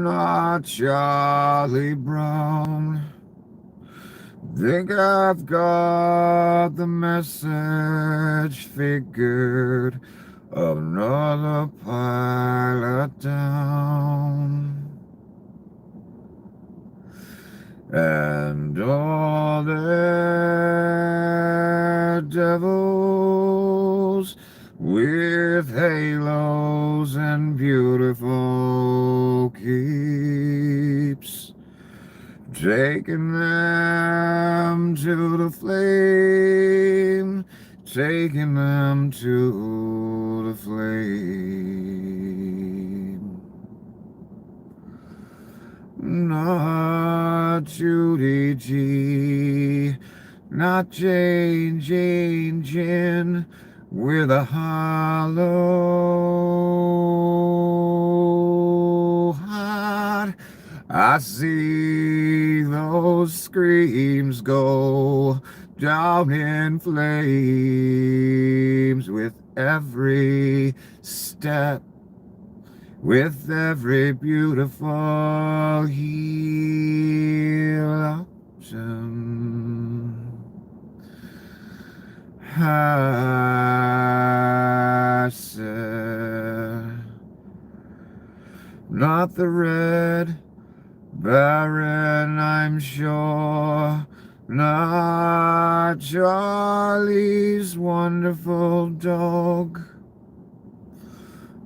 not Charlie Brown. Think I've got the message figured. Another pilot down. And all the devils with halos and beautiful keeps, taking them to the flame, taking them to the flame. Not Judy G, not Jane, with a hollow heart. I see those screams go down in flames with every step, with every beautiful heel option. I said, not the red baron, I'm sure, not Charlie's wonderful dog,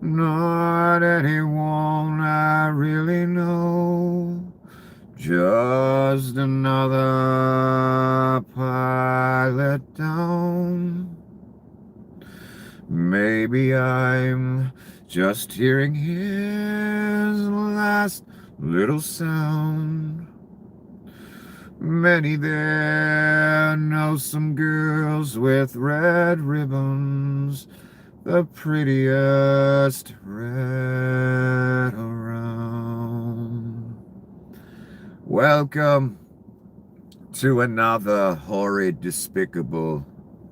not anyone I really know, just another pilot down. Maybe I'm just hearing his last little sound. Many there know some girls with red ribbons, the prettiest red around. Welcome to another horrid, despicable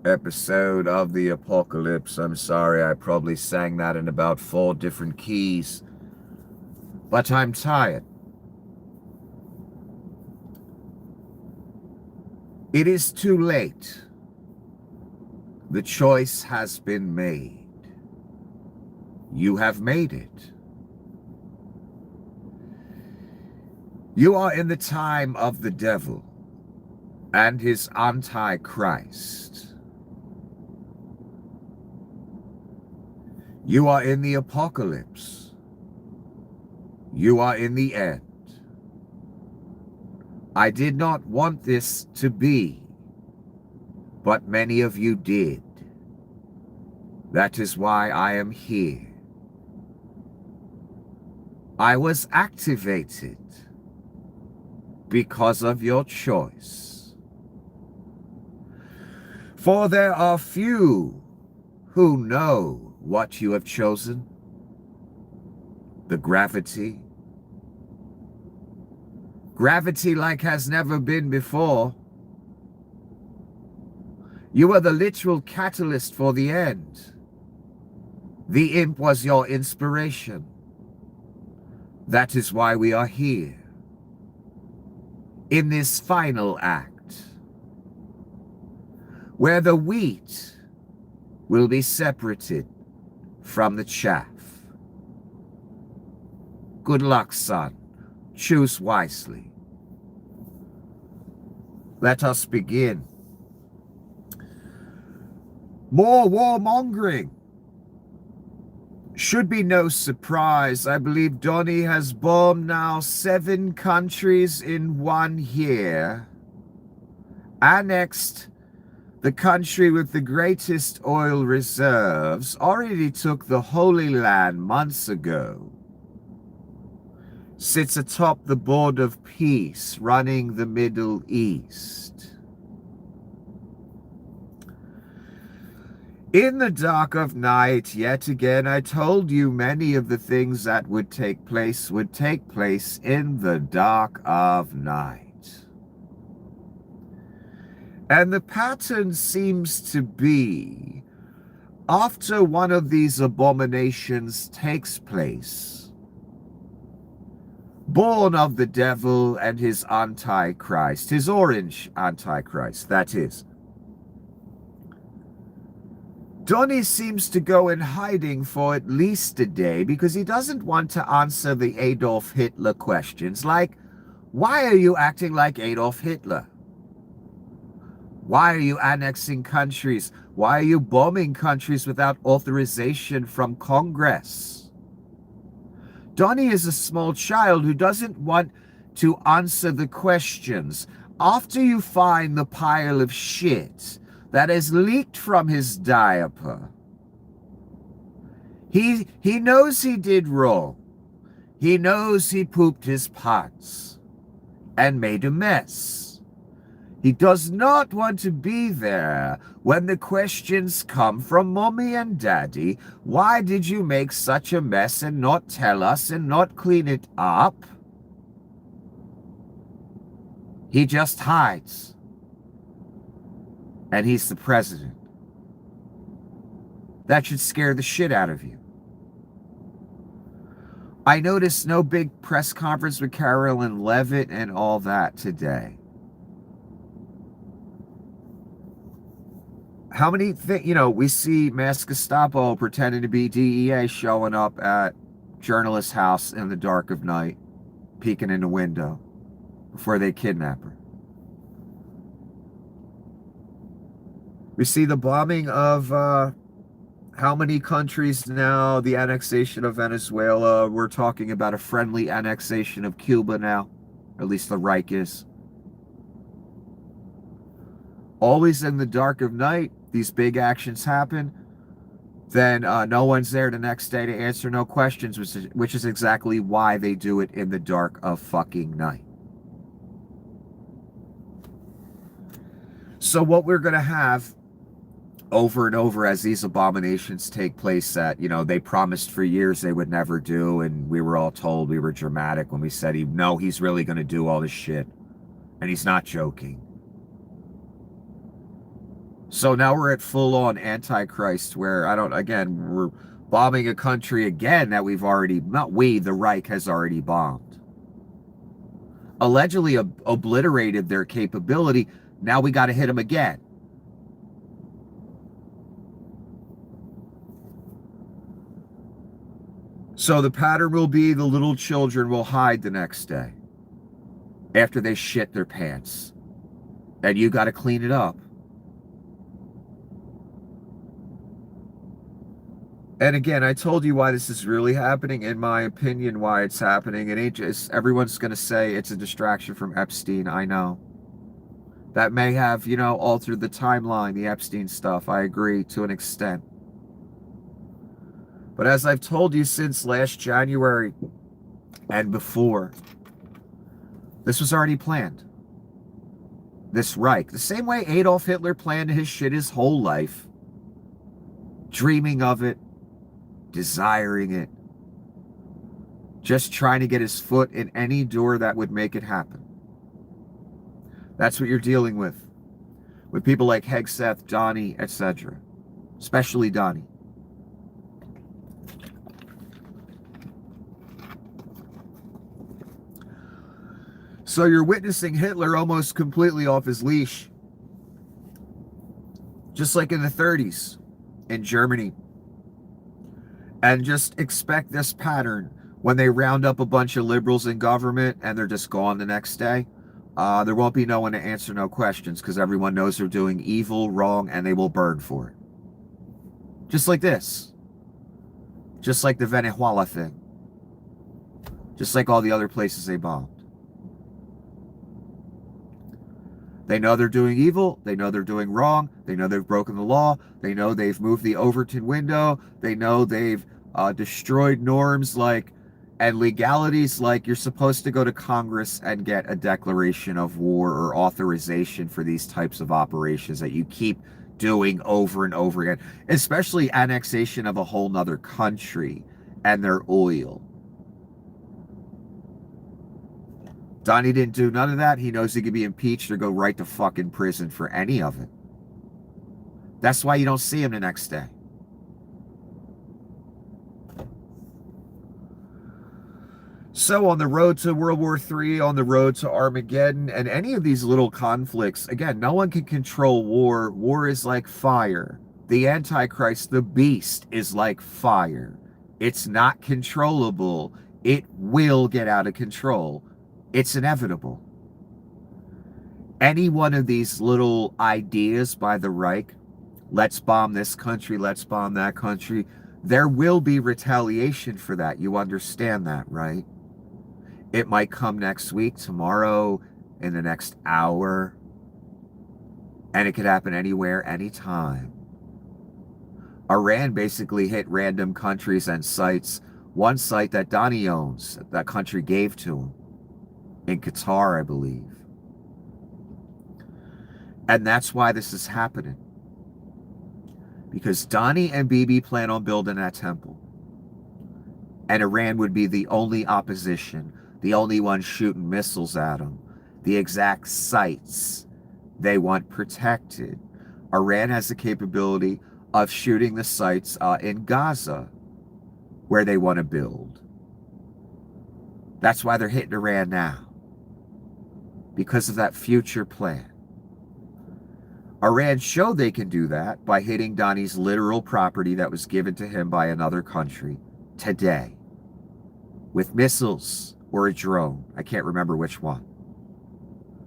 episode of the apocalypse. I'm sorry, I probably sang that in about 4 different keys, but I'm tired. It is too late. The choice has been made. You have made it. You are in the time of the devil and his antichrist. You are in the apocalypse. You are in the end. I did not want this to be, but many of you did. That is why I am here. I was activated because of your choice. For there are few who know what you have chosen. The gravity. Gravity like has never been before. You are the literal catalyst for the end. The imp was your inspiration. That is why we are here. In this final act, where the wheat will be separated from the chaff. Good luck, son. Choose wisely. Let us begin. More warmongering. Should be no surprise. I believe Donnie has bombed now 7 countries in 1 year. Annexed the country with the greatest oil reserves. Already took the Holy Land months ago. Sits atop the board of peace running the Middle East. In the dark of night, yet again, I told you many of the things that would take place in the dark of night. And the pattern seems to be, after one of these abominations takes place, Born of the devil and his antichrist, his orange antichrist, that is. Donny seems to go in hiding for at least a day because he doesn't want to answer the Adolf Hitler questions like, why are you acting like Adolf Hitler? Why are you annexing countries? Why are you bombing countries without authorization from Congress? Donny is a small child who doesn't want to answer the questions. After you find the pile of shit that has leaked from his diaper, he knows he did wrong. He knows he pooped his pants and made a mess. He does not want to be there when the questions come from mommy and daddy. Why did you make such a mess and not tell us and not clean it up? He just hides. And he's the president. That should scare the shit out of you. I noticed no big press conference with Carolyn Levitt and all that today. How many we see Mass Gestapo pretending to be DEA showing up at journalist's house in the dark of night, peeking in the window before they kidnap her. We see the bombing of how many countries now, the annexation of Venezuela. We're talking about a friendly annexation of Cuba now, or at least the Reich is. Always in the dark of night, these big actions happen. Then no one's there the next day to answer no questions, which is exactly why they do it in the dark of fucking night. So what we're going to have over and over as these abominations take place that, they promised for years they would never do, and we were all told we were dramatic when we said he's really going to do all this shit. And he's not joking. So now we're at full-on Antichrist where, we're bombing a country again that the Reich has already bombed. Allegedly obliterated their capability. Now we got to hit them again. So the pattern will be the little children will hide the next day after they shit their pants. And you got to clean it up. And again, I told you why this is really happening. In my opinion, why it's happening. It ain't just, everyone's going to say it's a distraction from Epstein. I know. That may have, altered the timeline, the Epstein stuff. I agree to an extent. But as I've told you since last January and before, this was already planned. This Reich. The same way Adolf Hitler planned his shit his whole life. Dreaming of it. Desiring it. Just trying to get his foot in any door that would make it happen. That's what you're dealing with. With people like Hegseth, Donny, etc. Especially Donny. So you're witnessing Hitler almost completely off his leash. Just like in the 30s in Germany. And just expect this pattern when they round up a bunch of liberals in government and they're just gone the next day. There won't be no one to answer no questions because everyone knows they're doing evil, wrong, and they will burn for it. Just like this. Just like the Venezuela thing. Just like all the other places they bombed. They know they're doing evil. They know they're doing wrong. They know they've broken the law. They know they've moved the Overton window. They know they've destroyed norms and legalities like you're supposed to go to Congress and get a declaration of war or authorization for these types of operations that you keep doing over and over again, especially annexation of a whole nother country and their oil. Donny didn't do none of that. He knows he could be impeached or go right to fucking prison for any of it. That's why you don't see him the next day. So on the road to World War III, on the road to Armageddon, and any of these little conflicts, again, no one can control war. War is like fire. The Antichrist, the beast, is like fire. It's not controllable. It will get out of control. It's inevitable. Any one of these little ideas by the Reich, let's bomb this country, let's bomb that country, there will be retaliation for that. You understand that, right? It might come next week, tomorrow, in the next hour. And it could happen anywhere, anytime. Iran basically hit random countries and sites. One site that Donnie owns, that country gave to him. In Qatar, I believe. And that's why this is happening. Because Donnie and Bibi plan on building that temple. And Iran would be the only opposition, the only one shooting missiles at them. The exact sites they want protected. Iran has the capability of shooting the sites in Gaza where they want to build. That's why they're hitting Iran now. Because of that future plan. Iran showed they can do that by hitting Donnie's literal property that was given to him by another country today with missiles or a drone. I can't remember which one.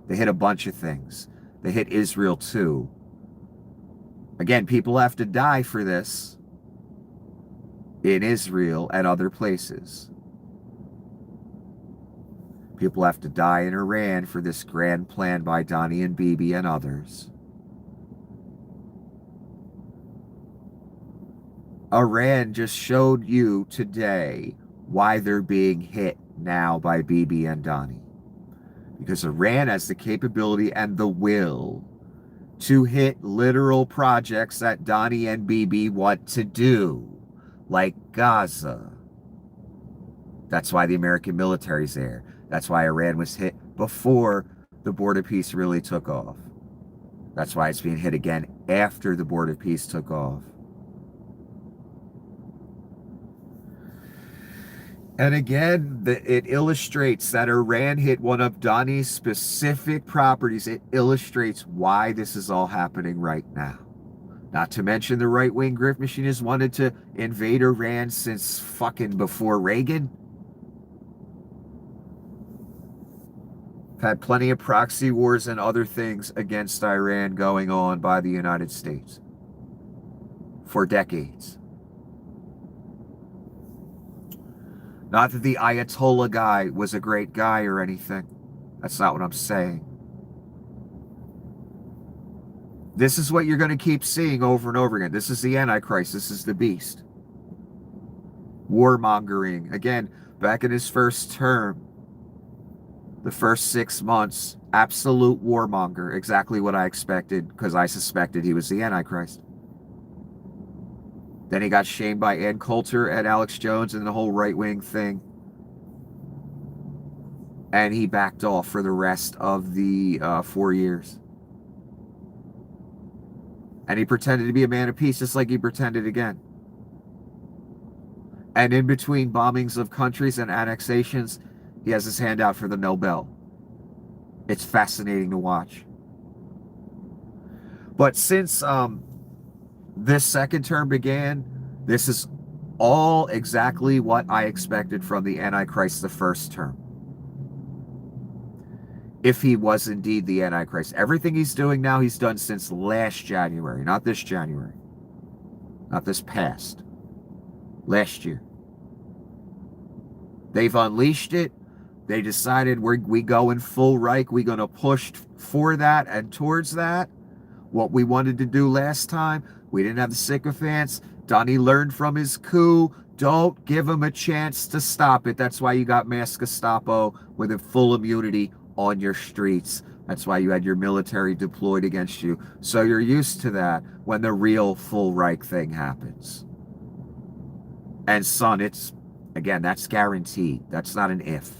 They hit a bunch of things. They hit Israel too. Again, people have to die for this in Israel and other places. People have to die in Iran for this grand plan by Donnie and Bibi and others. Iran just showed you today why they're being hit now by Bibi and Donnie. Because Iran has the capability and the will to hit literal projects that Donnie and Bibi want to do, like Gaza. That's why the American military's there. That's why Iran was hit before the Board of Peace really took off. That's why it's being hit again after the Board of Peace took off. And again, it illustrates that Iran hit one of Donnie's specific properties. It illustrates why this is all happening right now. Not to mention the right-wing grift machine has wanted to invade Iran since fucking before Reagan. Had plenty of proxy wars and other things against Iran going on by the United States for decades. Not that the Ayatollah guy was a great guy or anything. That's not what I'm saying. This is what you're going to keep seeing over and over again. This is the Antichrist. This is the beast. Warmongering. Again, back in his first term, the first 6 months, absolute warmonger. Exactly what I expected, because I suspected he was the Antichrist. Then he got shamed by Ann Coulter and Alex Jones and the whole right-wing thing. And he backed off for the rest of the 4 years. And he pretended to be a man of peace, just like he pretended again. And in between bombings of countries and annexations, he has his hand out for the Nobel. It's fascinating to watch. But since this second term began, this is all exactly what I expected from the Antichrist the first term. If he was indeed the Antichrist. Everything he's doing now, he's done since last January, not this January. Not this past. Last year. They've unleashed it. They decided we go in full Reich. We're going to push for that and towards that. What we wanted to do last time, we didn't have the sycophants. Donnie learned from his coup. Don't give him a chance to stop it. That's why you got mass Gestapo with a full immunity on your streets. That's why you had your military deployed against you. So you're used to that when the real full Reich thing happens. And son, it's, again, that's guaranteed. That's not an if.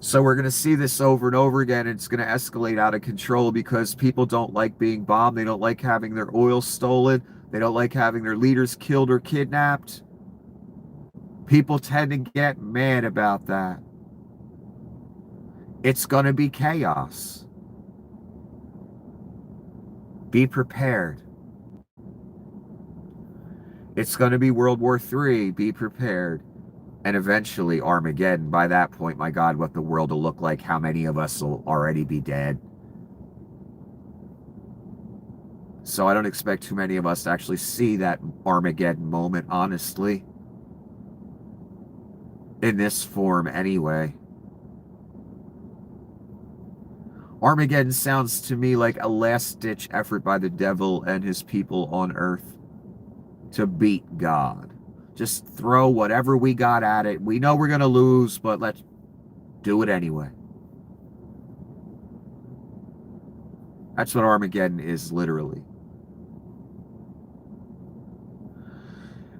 So we're going to see this over and over again. And it's going to escalate out of control because people don't like being bombed. They don't like having their oil stolen. They don't like having their leaders killed or kidnapped. People tend to get mad about that. It's going to be chaos. Be prepared. It's going to be World War III. Be prepared. And eventually Armageddon. By that point, my God, what the world will look like. How many of us will already be dead. So I don't expect too many of us to actually see that Armageddon moment, honestly. In this form, anyway. Armageddon sounds to me like a last-ditch effort by the devil and his people on Earth to beat God. Just throw whatever we got at it. We know we're going to lose, but let's do it anyway. That's what Armageddon is, literally.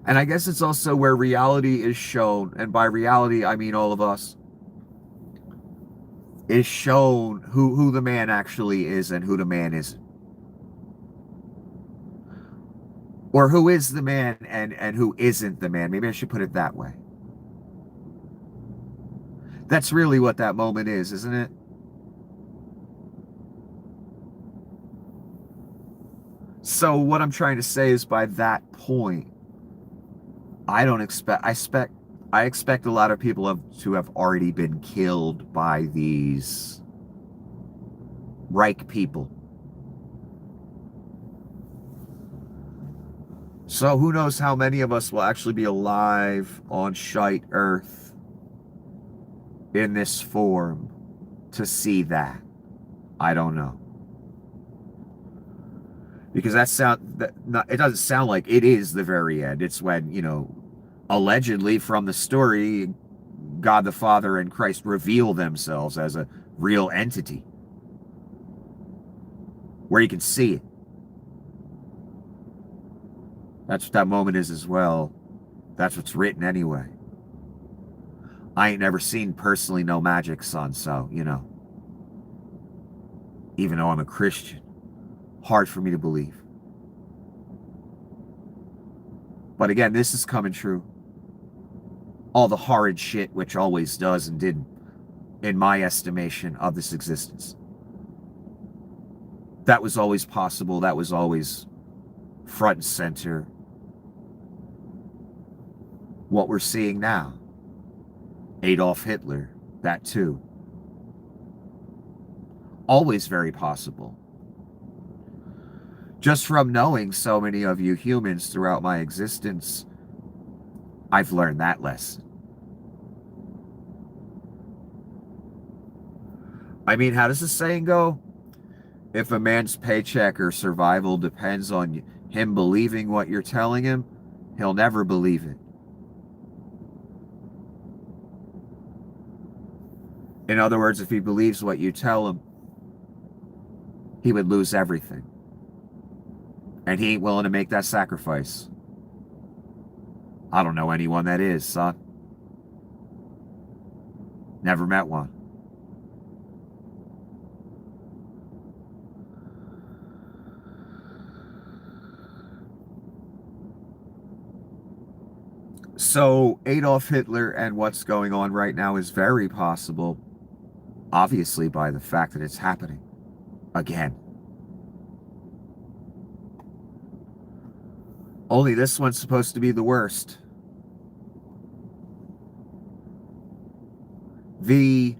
And I guess it's also where reality is shown, and by reality, I mean all of us, is shown who the man actually is and who the man isn't. Or who is the man and who isn't the man. Maybe I should put it that way. That's really what that moment is, isn't it? So what I'm trying to say is by that point, I expect a lot of people to have already been killed by these Reich people. So who knows how many of us will actually be alive on shite Earth in this form to see that. I don't know. Because it doesn't sound like it is the very end. It's when, allegedly from the story, God the Father and Christ reveal themselves as a real entity. Where you can see it. That's what that moment is as well. That's what's written anyway. I ain't never seen personally no magic, son, so, even though I'm a Christian, hard for me to believe. But again, this is coming true. All the horrid shit, which always does and did, in my estimation, of this existence. That was always possible. That was always front and center. What we're seeing now. Adolf Hitler, that too. Always very possible. Just from knowing so many of you humans throughout my existence, I've learned that lesson. I mean, how does the saying go? If a man's paycheck or survival depends on him believing what you're telling him, he'll never believe it. In other words, if he believes what you tell him, he would lose everything. And he ain't willing to make that sacrifice. I don't know anyone that is, son. Never met one. So Adolf Hitler and what's going on right now is very possible, obviously, by the fact that it's happening again. Only this one's supposed to be the worst. The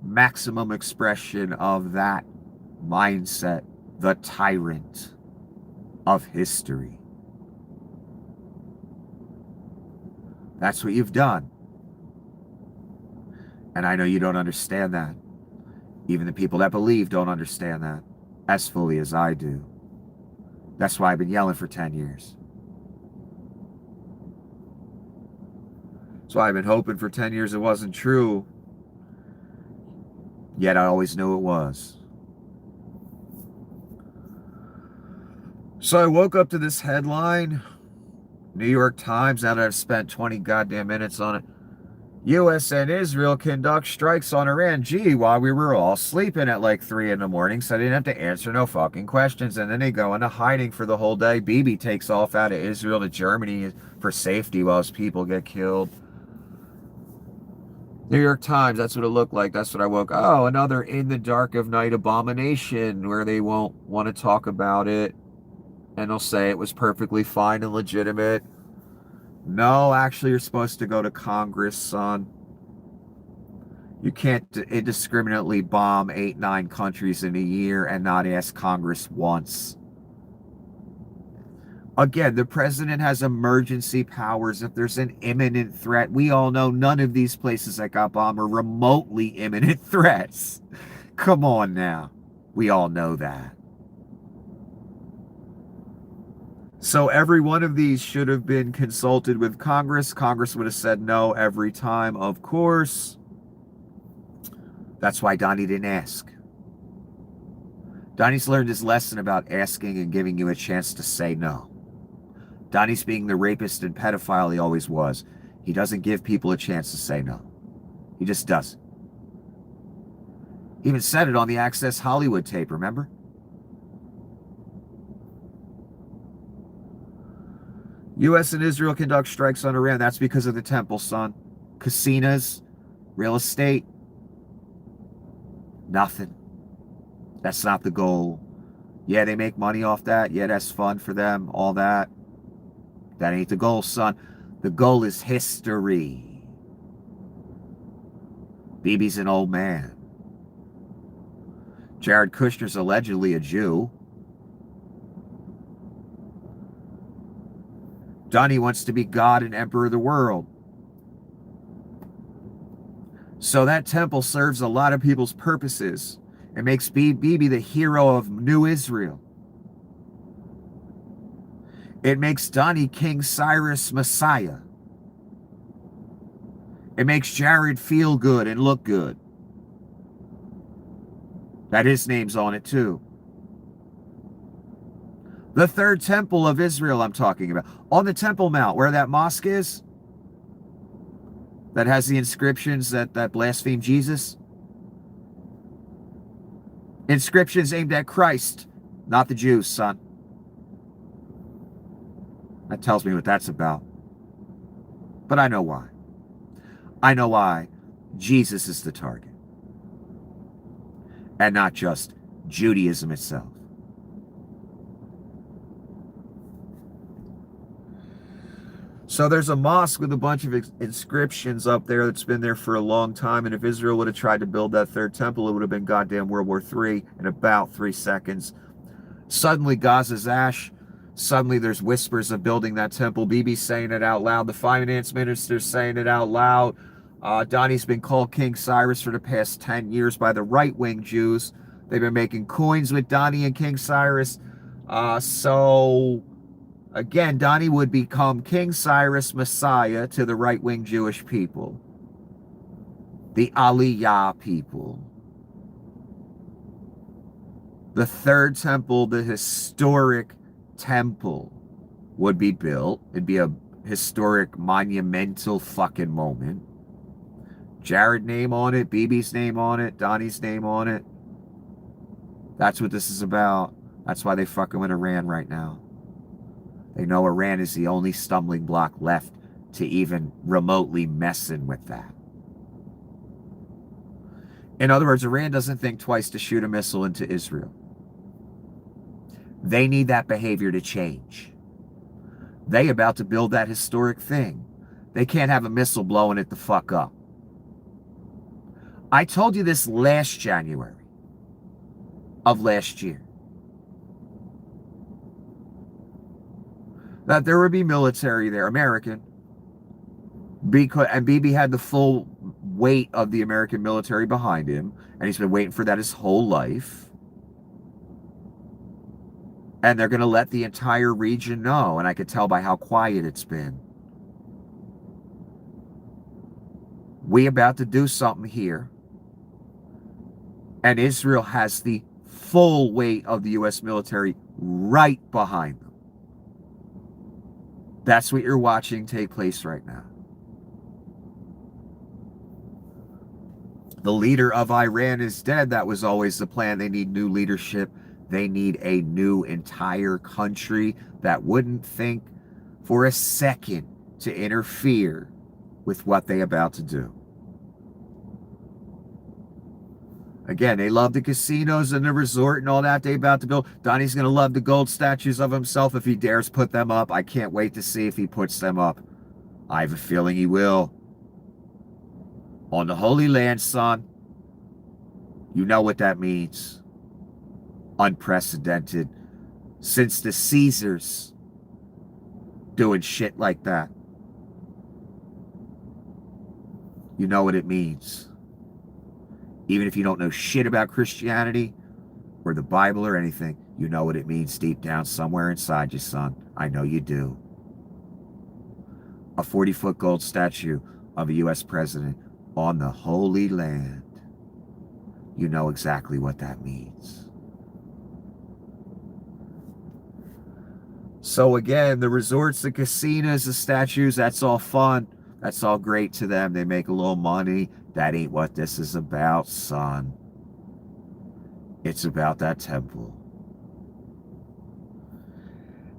maximum expression of that mindset, the tyrant of history. That's what you've done. And I know you don't understand that. Even the people that believe don't understand that as fully as I do. That's why I've been yelling for 10 years. So I've been hoping for 10 years it wasn't true. Yet I always knew it was. So I woke up to this headline. New York Times, now that I've spent 20 goddamn minutes on it. U.S. and Israel conduct strikes on Iran. Gee, while we were all sleeping at like 3 in the morning, so I didn't have to answer no fucking questions. And then they go into hiding for the whole day. Bibi takes off out of Israel to Germany for safety while his people get killed. New York Times, that's what it looked like. That's what I woke. Oh, another in the dark of night abomination where they won't want to talk about it. And they'll say it was perfectly fine and legitimate. No, actually, you're supposed to go to Congress, son. You can't indiscriminately bomb 8, 9 countries in a year and not ask Congress once. Again, the president has emergency powers if there's an imminent threat. We all know none of these places that got bombed are remotely imminent threats. Come on now. We all know that. So every one of these should have been consulted with Congress. Congress would have said no every time, of course. That's why Donnie didn't ask. Donnie's learned his lesson about asking and giving you a chance to say no. Donnie's being the rapist and pedophile he always was. He doesn't give people a chance to say no. He just doesn't. He even said it on the Access Hollywood tape, remember? U.S. and Israel conduct strikes on Iran. That's because of the temple, son. Casinos, real estate, nothing. That's not the goal. Yeah, they make money off that. Yeah, that's fun for them, all that. That ain't the goal, son. The goal is history. Bibi's an old man. Jared Kushner's allegedly a Jew. Donnie wants to be God and Emperor of the world. So that temple serves a lot of people's purposes. It makes Bibi the hero of New Israel. It makes Donnie King Cyrus Messiah. It makes Jared feel good and look good. That his name's on it too. The third temple of Israel I'm talking about. On the Temple Mount, where that mosque is, that has the inscriptions that blaspheme Jesus. Inscriptions aimed at Christ, not the Jews, son. That tells me what that's about. But I know why. I know why Jesus is the target. And not just Judaism itself. So there's a mosque with a bunch of inscriptions up there that's been there for a long time. And if Israel would have tried to build that third temple, it would have been goddamn World War III in about 3 seconds. Suddenly Gaza's ash. Suddenly there's whispers of building that temple. Bibi's saying it out loud. The finance minister's saying it out loud. Donnie's been called King Cyrus for the past 10 years by the right-wing Jews. They've been making coins with Donnie and King Cyrus. Again, Donnie would become King Cyrus Messiah to the right-wing Jewish people. The Aliyah people. The third temple, the historic temple, would be built. It'd be a historic, monumental fucking moment. Jared's name on it, Bibi's name on it, Donnie's name on it. That's what this is about. That's why they fucking with Iran right now. They know Iran is the only stumbling block left to even remotely messing with that. In other words, Iran doesn't think twice to shoot a missile into Israel. They need that behavior to change. They about to build that historic thing. They can't have a missile blowing it the fuck up. I told you this last January of last year. That there would be military there, American, and Bibi had the full weight of the American military behind him, and he's been waiting for that his whole life. And they're going to let the entire region know, and I could tell by how quiet it's been. We about to do something here, and Israel has the full weight of the U.S. military right behind them. That's what you're watching take place right now. The leader of Iran is dead. That was always the plan. They need new leadership. They need a new entire country that wouldn't think for a second to interfere with what they're about to do. Again, they love the casinos and the resort and all that they about to build. Donnie's going to love the gold statues of himself if he dares put them up. I can't wait to see if he puts them up. I have a feeling he will. On the Holy Land, son. You know what that means. Unprecedented. Since the Caesars doing shit like that. You know what it means. Even if you don't know shit about Christianity or the Bible or anything, you know what it means deep down somewhere inside you, son. I know you do. A 40-foot gold statue of a U.S. president on the Holy Land. You know exactly what that means. So again, the resorts, the casinos, the statues, that's all fun. That's all great to them. They make a little money. That ain't what this is about, son. It's about that temple.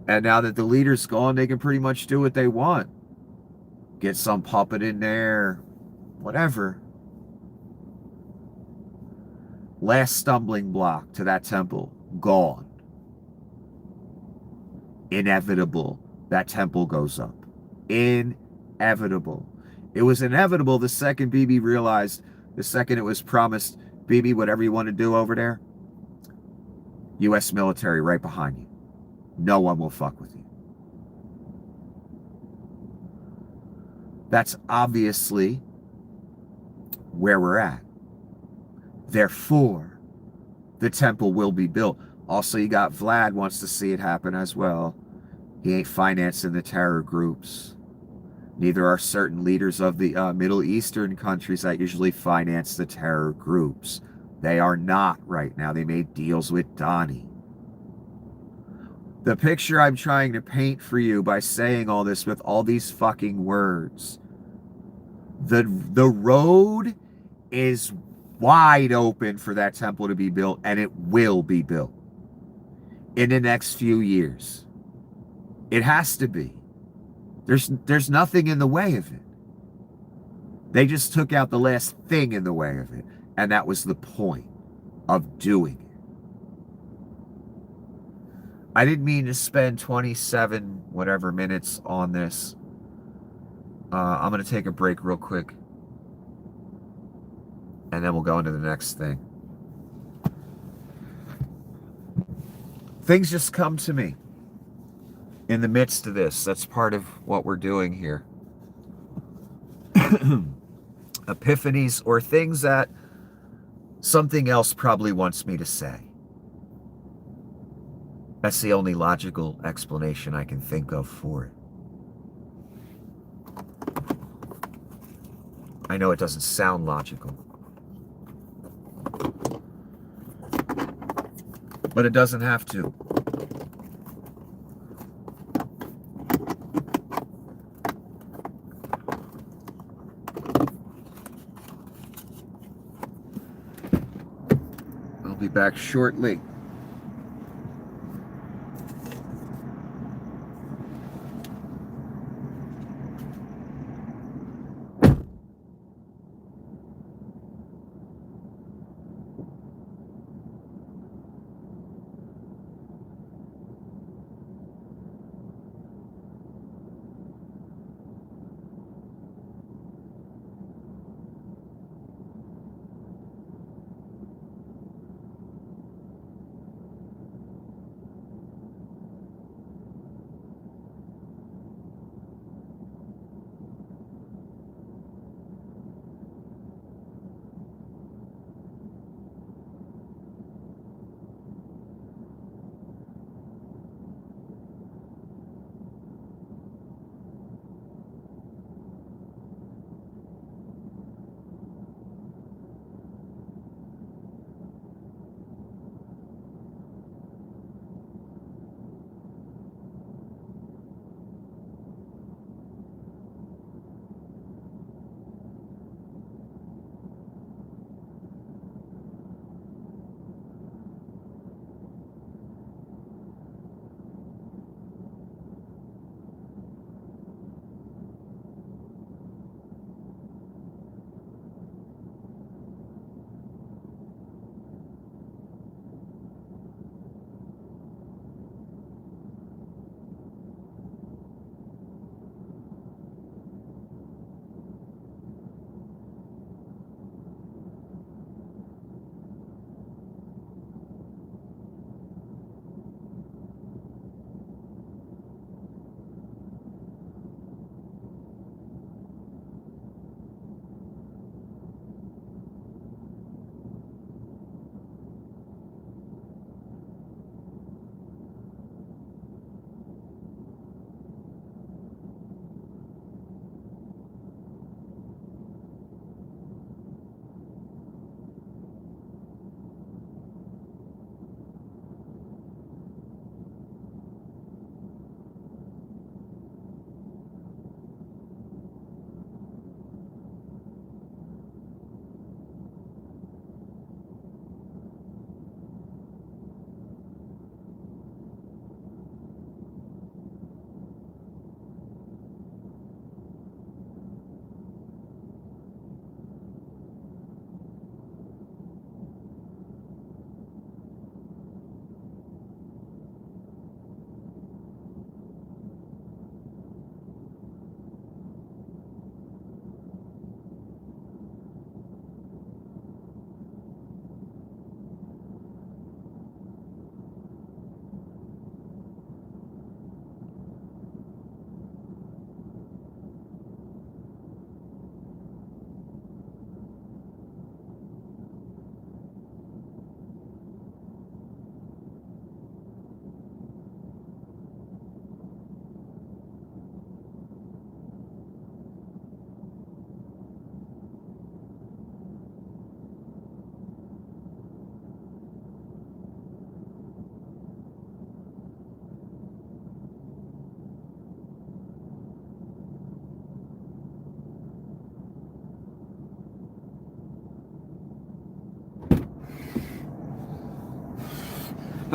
And now that the leader's gone, they can pretty much do what they want. Get some puppet in there. Whatever. Last stumbling block to that temple. Gone. Inevitable. That temple goes up. Inevitable. It was inevitable the second Bibi realized, the second it was promised, Bibi, whatever you want to do over there, U.S. military right behind you. No one will fuck with you. That's obviously where we're at. Therefore, the temple will be built. Also, you got Vlad wants to see it happen as well. He ain't financing the terror groups. Neither are certain leaders of the Middle Eastern countries that usually finance the terror groups. They are not right now. They made deals with Donnie. The picture I'm trying to paint for you by saying all this with all these fucking words. The road is wide open for that temple to be built, and it will be built in the next few years. It has to be. There's nothing in the way of it. They just took out the last thing in the way of it, and that was the point of doing it. I didn't mean to spend 27 whatever minutes on this. I'm going to take a break real quick, and then we'll go into the next thing. Things just come to me in the midst of this. That's part of what we're doing here. Epiphanies or things that something else probably wants me to say. That's the only logical explanation I can think of for it. I know it doesn't sound logical, but it doesn't have to. I'll be back shortly.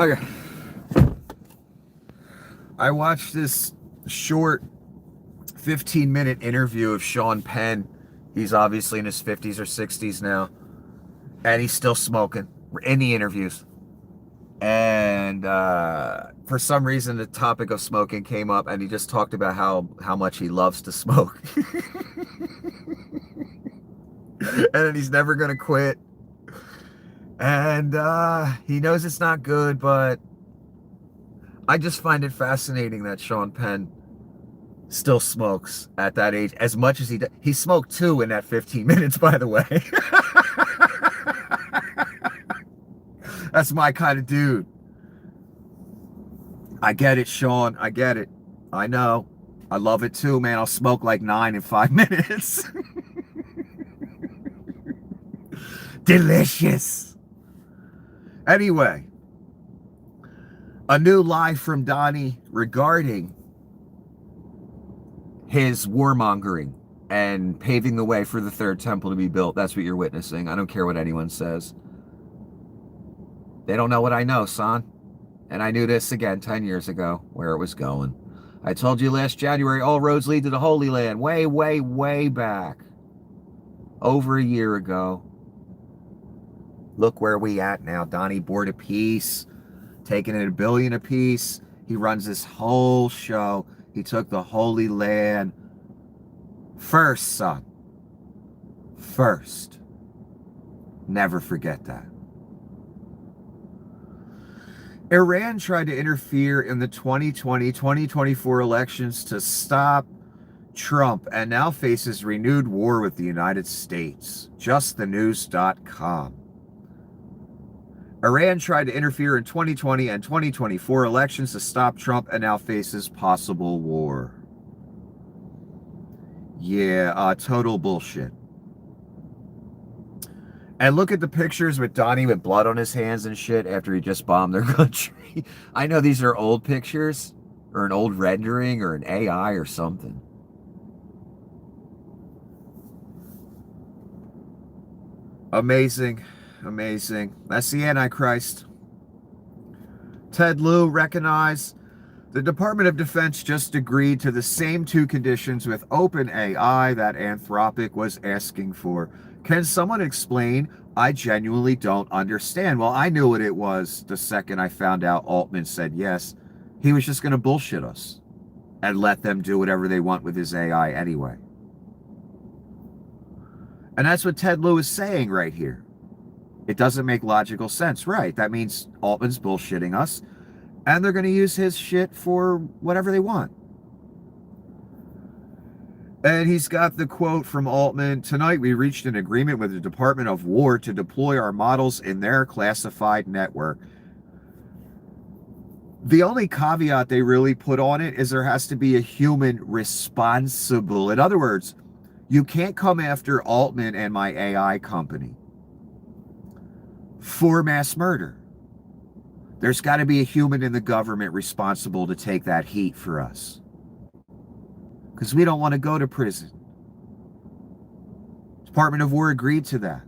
Okay. I watched this short 15-minute interview of Sean Penn. He's obviously in his 50s or 60s now, and he's still smoking in the interviews. And for some reason, the topic of smoking came up, and he just talked about how much he loves to smoke. And he's never going to quit. And he knows it's not good, but I just find it fascinating that Sean Penn still smokes at that age as much as he does. He smoked 2 in that 15 minutes, by the way. That's my kind of dude. I get it, Sean. I get it. I know. I love it too, man. I'll smoke like 9 in 5 minutes. Delicious. Anyway, a new lie from Donnie regarding his warmongering and paving the way for the third temple to be built. That's what you're witnessing. I don't care what anyone says. They don't know what I know, son. And I knew this again 10 years ago, where it was going. I told you last January, all roads lead to the Holy Land. Way, way, way back. Over a year ago. Look where we at now. Donnie Board a piece, taking it $1 billion a piece. He runs this whole show. He took the Holy Land first, son. First. Never forget that. Iran tried to interfere in the 2020-2024 elections to stop Trump and now faces renewed war with the United States. JustTheNews.com. Iran tried to interfere in 2020 and 2024 elections to stop Trump and now faces possible war. Yeah, total bullshit. And look at the pictures with Donnie with blood on his hands and shit after he just bombed their country. I know these are old pictures or an old rendering or an AI or something. Amazing. Amazing. That's the Antichrist. Ted Lieu recognized the Department of Defense just agreed to the same 2 conditions with OpenAI that Anthropic was asking for. Can someone explain? I genuinely don't understand. Well, I knew what it was the second I found out Altman said yes. He was just going to bullshit us and let them do whatever they want with his AI anyway. And that's what Ted Lieu is saying right here. It doesn't make logical sense, right? That means Altman's bullshitting us, and they're going to use his shit for whatever they want. And he's got the quote from Altman, "Tonight we reached an agreement with the Department of War to deploy our models in their classified network." The only caveat they really put on it is there has to be a human responsible. In other words, you can't come after Altman and my AI company for mass murder. There's got to be a human in the government responsible to take that heat for us. Because we don't want to go to prison. Department of War agreed to that.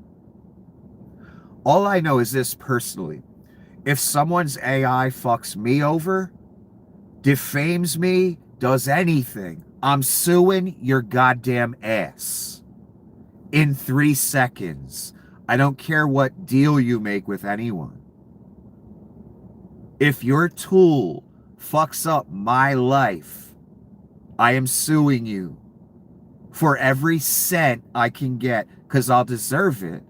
All I know is this personally. If someone's AI fucks me over, defames me, does anything, I'm suing your goddamn ass. In 3 seconds. I don't care what deal you make with anyone. If your tool fucks up my life, I am suing you for every cent I can get because I'll deserve it.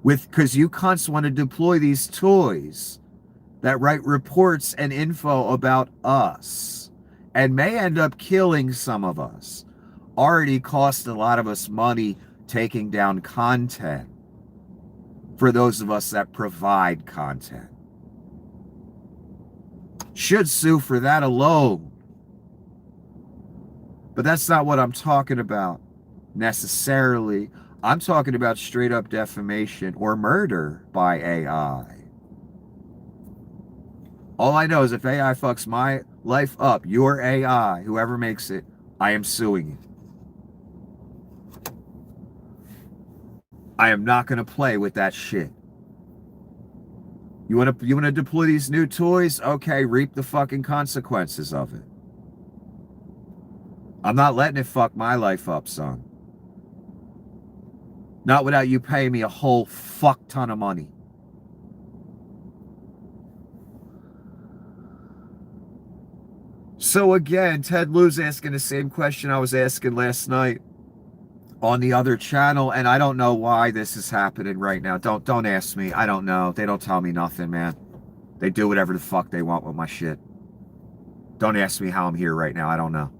Because you cunts want to deploy these toys that write reports and info about us and may end up killing some of us. Already cost a lot of us money taking down content for those of us that provide content. Should sue for that alone. But that's not what I'm talking about necessarily. I'm talking about straight up defamation or murder by AI. All I know is if AI fucks my life up, your AI, whoever makes it, I am suing you. I am not going to play with that shit. You want to deploy these new toys? Okay, reap the fucking consequences of it. I'm not letting it fuck my life up, son. Not without you paying me a whole fuck ton of money. So again, Ted Lieu's asking the same question I was asking last night on the other channel, and I don't know why this is happening right now. Don't ask me. I don't know. They don't tell me nothing, man. They do whatever the fuck they want with my shit. Don't ask me how I'm here right now. I don't know.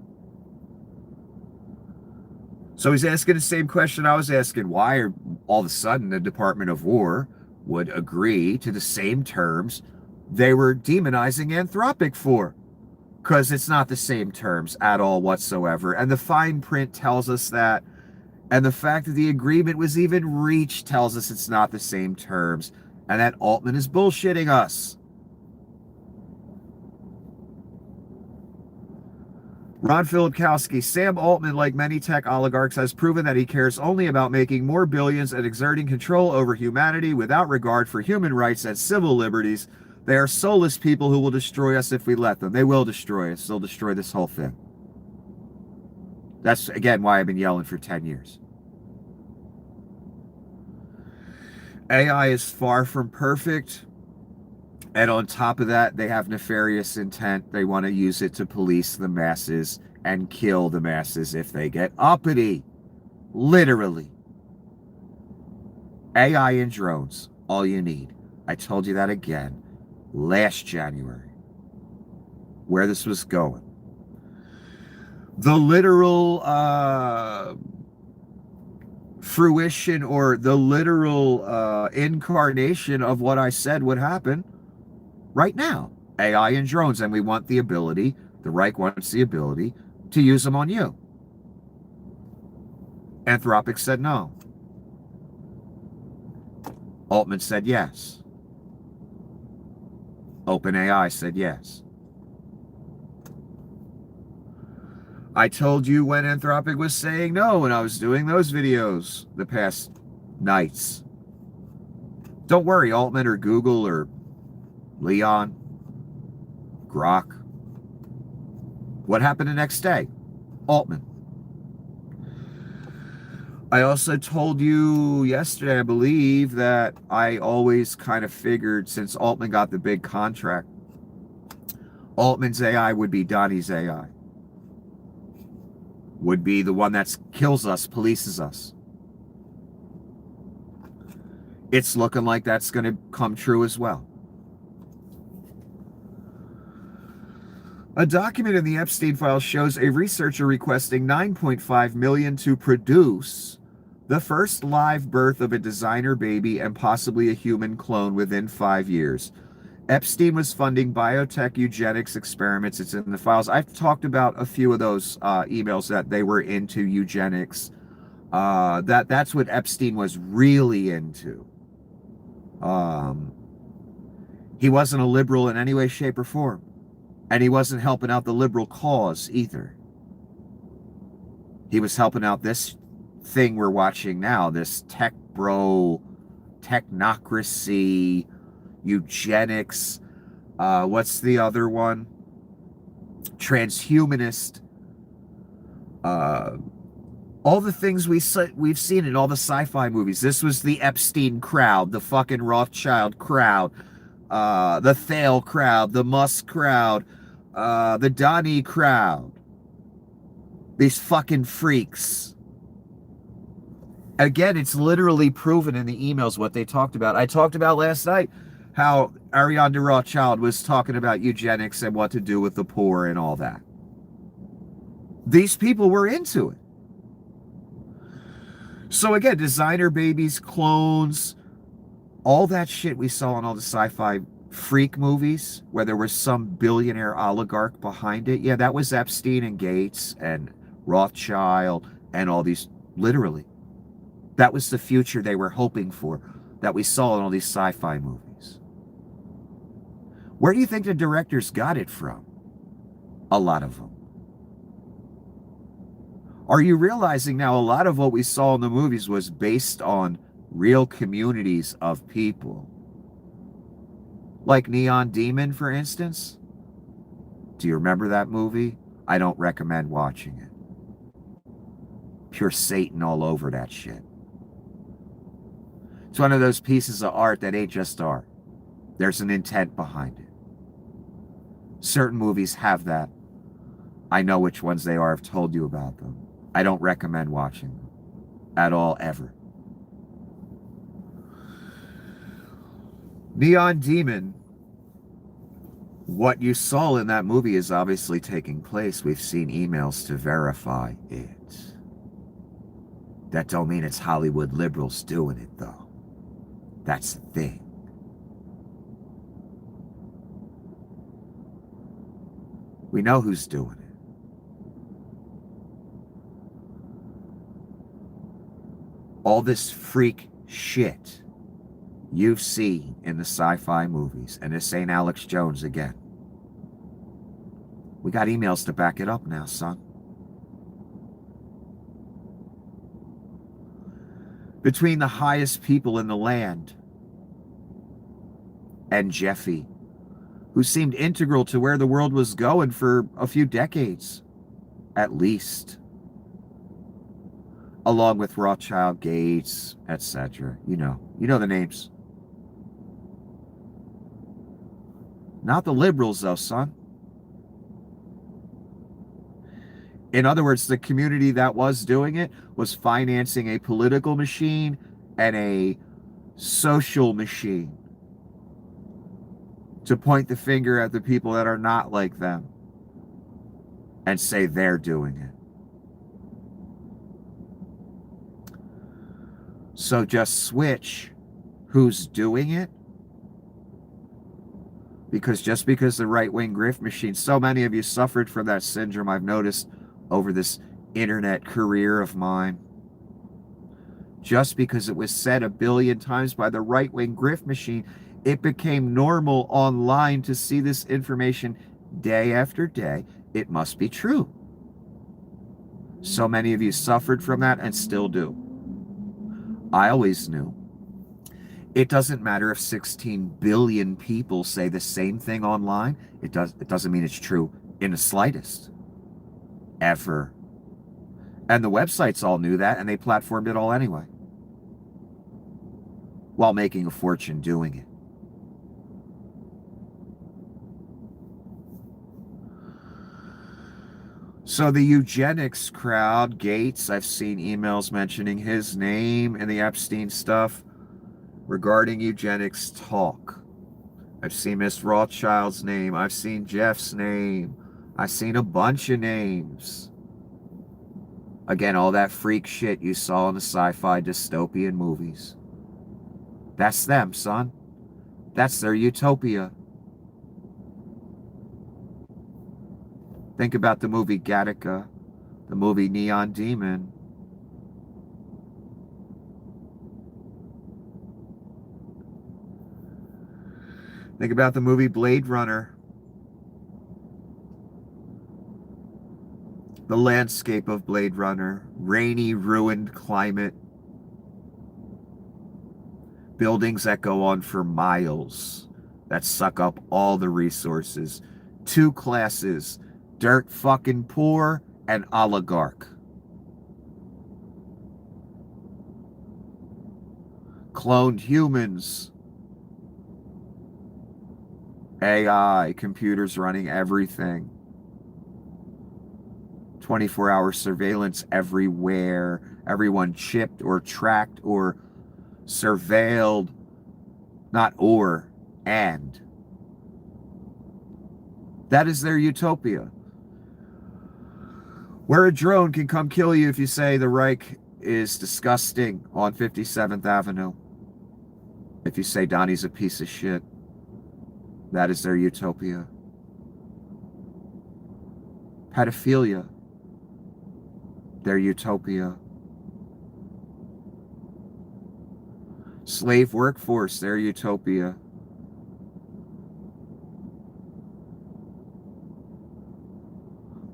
So he's asking the same question I was asking. Why are all of a sudden the Department of War would agree to the same terms they were demonizing Anthropic for? Because it's not the same terms at all whatsoever. And the fine print tells us that. And the fact that the agreement was even reached tells us it's not the same terms. And that Altman is bullshitting us. Ron Filipkowski, Sam Altman, like many tech oligarchs, has proven that he cares only about making more billions and exerting control over humanity without regard for human rights and civil liberties. They are soulless people who will destroy us if we let them. They will destroy us. They'll destroy this whole thing. That's, again, why I've been yelling for 10 years. AI is far from perfect. And on top of that, they have nefarious intent. They want to use it to police the masses and kill the masses if they get uppity. Literally. AI and drones, all you need. I told you that again last January, where this was going. The literal fruition, or the literal incarnation of what I said would happen right now. AI and drones, and we want the ability, the Reich wants the ability to use them on you. Anthropic said no. Altman said yes. OpenAI said yes. I told you when Anthropic was saying no when I was doing those videos the past nights. Don't worry, Altman or Google or Leon, Grok. What happened the next day? Altman. I also told you yesterday, I believe, that I always kind of figured, since Altman got the big contract, Altman's AI would be Donnie's AI. Would be the one that kills us, polices us. It's looking like that's going to come true as well. A document in the Epstein files shows a researcher requesting $9.5 million to produce the first live birth of a designer baby and possibly a human clone within 5 years. Epstein was funding biotech eugenics experiments. It's in the files. I've talked about a few of those emails that they were into eugenics. That's what Epstein was really into. He wasn't a liberal in any way, shape, or form. And he wasn't helping out the liberal cause either. He was helping out this thing we're watching now, this tech bro, technocracy, eugenics, what's the other one? Transhumanist. All the things we've seen in all the sci-fi movies. This was the Epstein crowd, the fucking Rothschild crowd, the Thale crowd, the Musk crowd, the Donnie crowd. These fucking freaks. Again, it's literally proven in the emails what they talked about. I talked about last night how Ariane de Rothschild was talking about eugenics and what to do with the poor and all that. These people were into it. So again, designer babies, clones, all that shit we saw in all the sci-fi freak movies where there was some billionaire oligarch behind it. Yeah, that was Epstein and Gates and Rothschild and all these, literally. That was the future they were hoping for, that we saw in all these sci-fi movies. Where do you think the directors got it from? A lot of them. Are you realizing now a lot of what we saw in the movies was based on real communities of people? Like Neon Demon, for instance. Do you remember that movie? I don't recommend watching it. Pure Satan all over that shit. It's one of those pieces of art that ain't just art. There's an intent behind it. Certain movies have that. I know which ones they are. I've told you about them. I don't recommend watching them at all, ever. Neon Demon. What you saw in that movie is obviously taking place. We've seen emails to verify it. That don't mean it's Hollywood liberals doing it, though. That's the thing. We know who's doing it. All this freak shit you've seen in the sci-fi movies, and this ain't Alex Jones again. We got emails to back it up now, son. Between the highest people in the land and Jeffy, who seemed integral to where the world was going for a few decades, at least. Along with Rothschild, Gates, etc. You know the names. Not the liberals, though, son. In other words, the community that was doing it was financing a political machine and a social machine to point the finger at the people that are not like them and say they're doing it. So just switch who's doing it. Because just because the right-wing grift machine, so many of you suffered from that syndrome, I've noticed over this internet career of mine. Just because it was said a billion times by the right-wing grift machine, it became normal online to see this information day after day. It must be true. So many of you suffered from that and still do. I always knew. It doesn't matter if 16 billion people say the same thing online. It doesn't mean it's true in the slightest. Ever. And the websites all knew that, and they platformed it all anyway. While making a fortune doing it. So the eugenics crowd, Gates, I've seen emails mentioning his name in the Epstein stuff regarding eugenics talk. I've seen Miss Rothschild's name. I've seen Jeff's name. I've seen a bunch of names. Again, all that freak shit you saw in the sci-fi dystopian movies. That's them, son. That's their utopia. Think about the movie Gattaca, the movie Neon Demon. Think about the movie Blade Runner. The landscape of Blade Runner. Rainy, ruined climate. Buildings that go on for miles. That suck up all the resources. Two classes. Dirt fucking poor and oligarch. Cloned humans. AI, computers running everything. 24-hour surveillance everywhere. Everyone chipped or tracked or surveilled. Not or, and. That is their utopia. Where a drone can come kill you if you say the Reich is disgusting on 57th Avenue. If you say Donnie's a piece of shit. That is their utopia. Pedophilia. Their utopia. Slave workforce. Their utopia.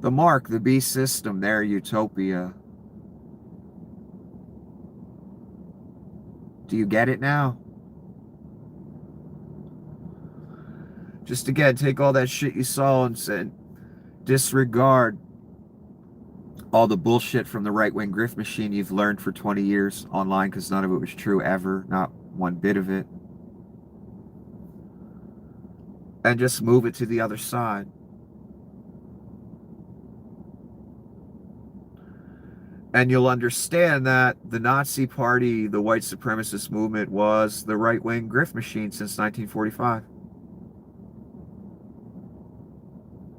The mark, the beast system, their utopia. Do you get it now? Just again, take all that shit you saw and disregard all the bullshit from the right-wing grift machine you've learned for 20 years online, because none of it was true ever, not one bit of it. And just move it to the other side. And you'll understand that the Nazi Party, the white supremacist movement, was the right-wing grift machine since 1945.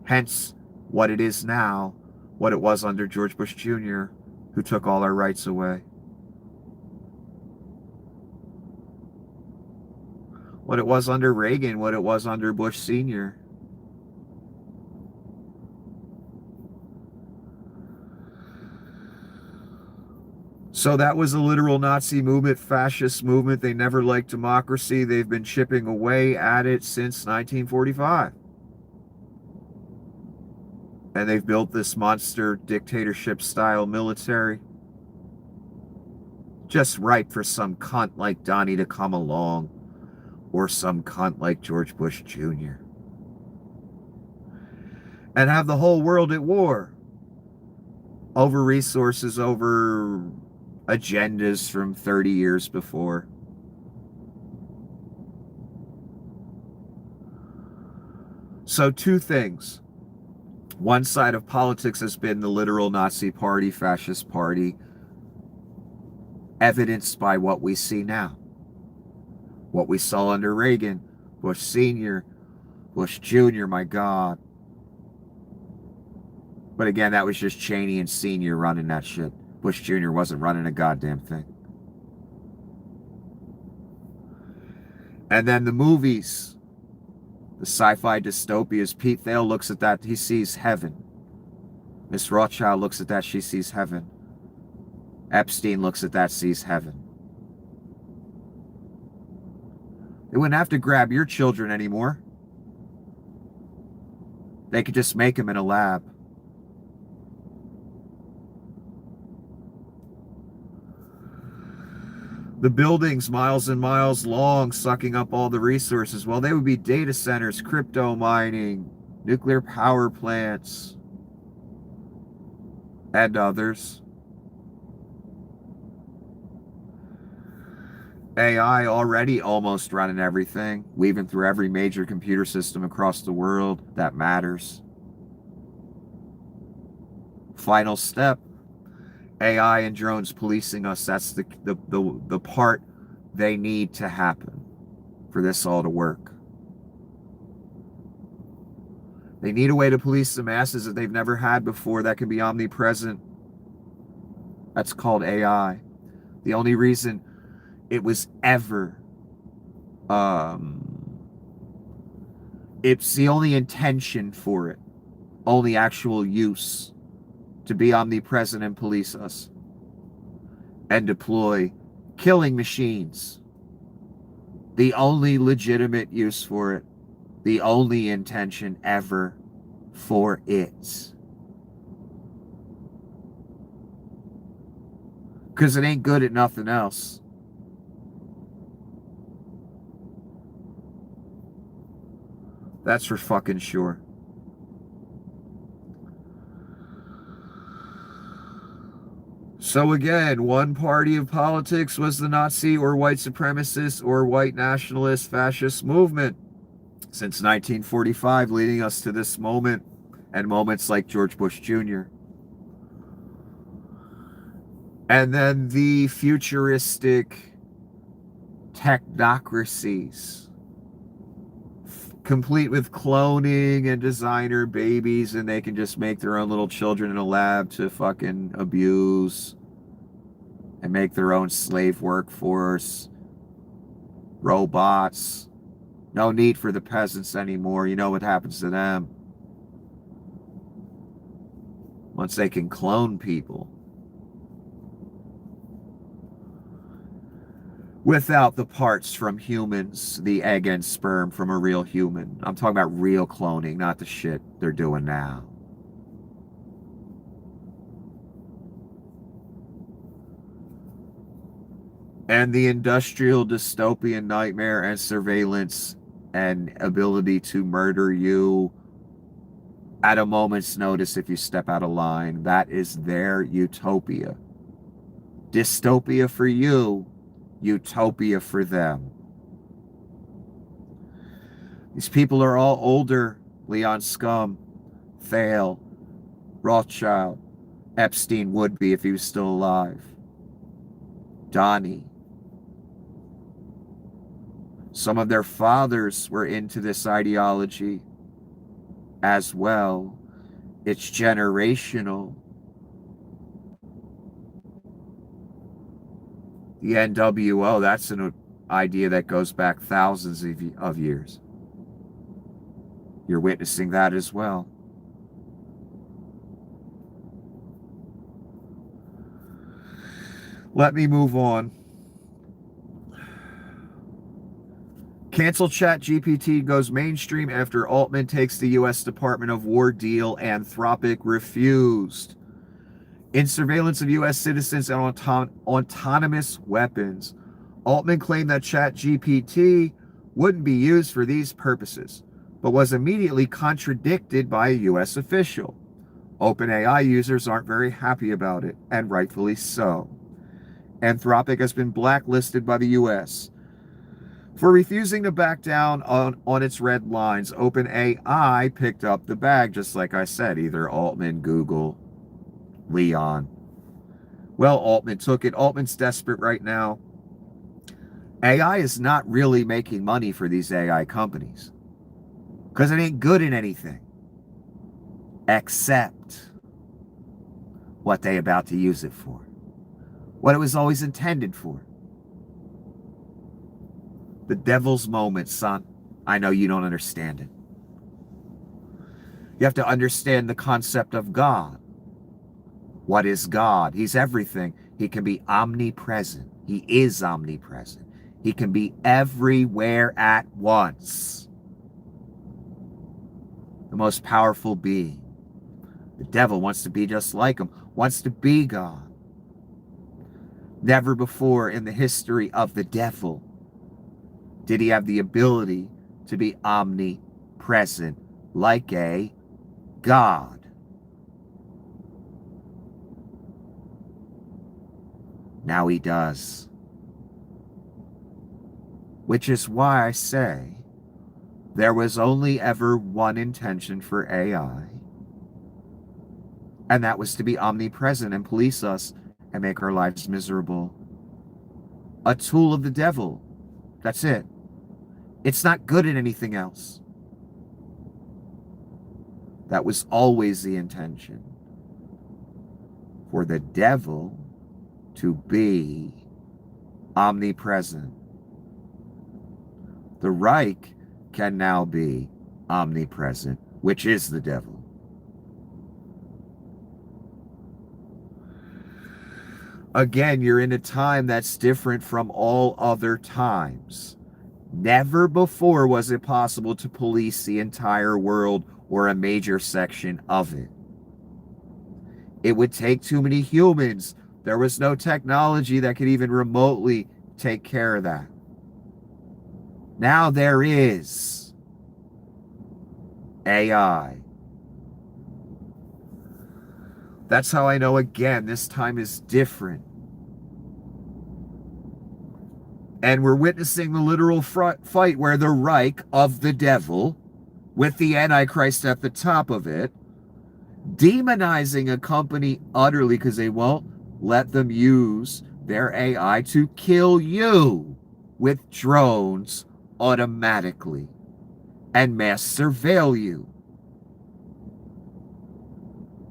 Hence, what it is now, what it was under George Bush Jr., who took all our rights away. What it was under Reagan, what it was under Bush Sr. So that was a literal Nazi movement, fascist movement. They never liked democracy. They've been chipping away at it since 1945. And they've built this monster dictatorship-style military. Just ripe for some cunt like Donnie to come along. Or some cunt like George Bush Jr. And have the whole world at war. Over resources, over agendas from 30 years before. So two things. One side of politics has been the literal Nazi party, fascist party, evidenced by what we see now. What we saw under Reagan, Bush Sr., Bush Jr., my God. But again, that was just Cheney and Sr. running that shit. Bush Jr. wasn't running a goddamn thing. And then the movies, the sci-fi dystopias. Pete Thale looks at that, he sees heaven. Miss Rothschild looks at that, she sees heaven. Epstein looks at that, sees heaven. They wouldn't have to grab your children anymore. They could just make them in a lab. The buildings miles and miles long, sucking up all the resources. Well, they would be data centers, crypto mining, nuclear power plants, and others. AI already almost running everything, weaving through every major computer system across the world that matters. Final step. AI and drones policing us. That's the part they need to happen for this all to work. They need a way to police the masses that they've never had before, that can be omnipresent. That's called AI. The only reason it was ever it's the only intention for it, only actual use, to be omnipresent and police us and deploy killing machines. The only legitimate use for it, the only intention ever for it. Because it ain't good at nothing else. That's for fucking sure. So again, one party of politics was the Nazi or white supremacist or white nationalist fascist movement since 1945, leading us to this moment and moments like George Bush Jr. And then the futuristic technocracies, complete with cloning and designer babies, and they can just make their own little children in a lab to fucking abuse and make their own slave workforce. Robots. No need for the peasants anymore. You know what happens to them once they can clone people without the parts from humans, the egg and sperm from a real human. I'm talking about real cloning, not the shit they're doing now. And the industrial dystopian nightmare and surveillance and ability to murder you at a moment's notice if you step out of line. That is their utopia. Dystopia for you, utopia for them. These people are all older. Leon Scum, Thale, Rothschild, Epstein would be if he was still alive. Donnie. Some of their fathers were into this ideology as well. It's generational. The NWO, that's an idea that goes back thousands of years. You're witnessing that as well. Let me move on. Cancel ChatGPT goes mainstream after Altman takes the U.S. Department of War deal. Anthropic refused. In surveillance of U.S. citizens and autonomous weapons, Altman claimed that ChatGPT wouldn't be used for these purposes, but was immediately contradicted by a U.S. official. OpenAI users aren't very happy about it, and rightfully so. Anthropic has been blacklisted by the U.S. for refusing to back down on its red lines. OpenAI picked up the bag, just like I said, either Altman, Google, Leon. Well, Altman took it. Altman's desperate right now. AI is not really making money for these AI companies because it ain't good in anything except what they about to use it for, what it was always intended for. The devil's moment, son. I know you don't understand it. You have to understand the concept of God. What is God? He's everything. He can be omnipresent. He is omnipresent. He can be everywhere at once. The most powerful being. The devil wants to be just like him, wants to be God. Never before in the history of the devil did he have the ability to be omnipresent like a God. Now he does. Which is why I say there was only ever one intention for AI, and that was to be omnipresent and police us and make our lives miserable. A tool of the devil. That's it. It's not good at anything else. That was always the intention. For the devil to be omnipresent. The Reich can now be omnipresent, which is the devil. Again, you're in a time that's different from all other times. Never before was it possible to police the entire world or a major section of it. It would take too many humans. There was no technology that could even remotely take care of that. Now there is AI. That's how I know, again, this time is different. And we're witnessing the literal fight where the Reich of the devil, with the Antichrist at the top of it, demonizing a company utterly because they won't let them use their AI to kill you with drones automatically and mass surveil you.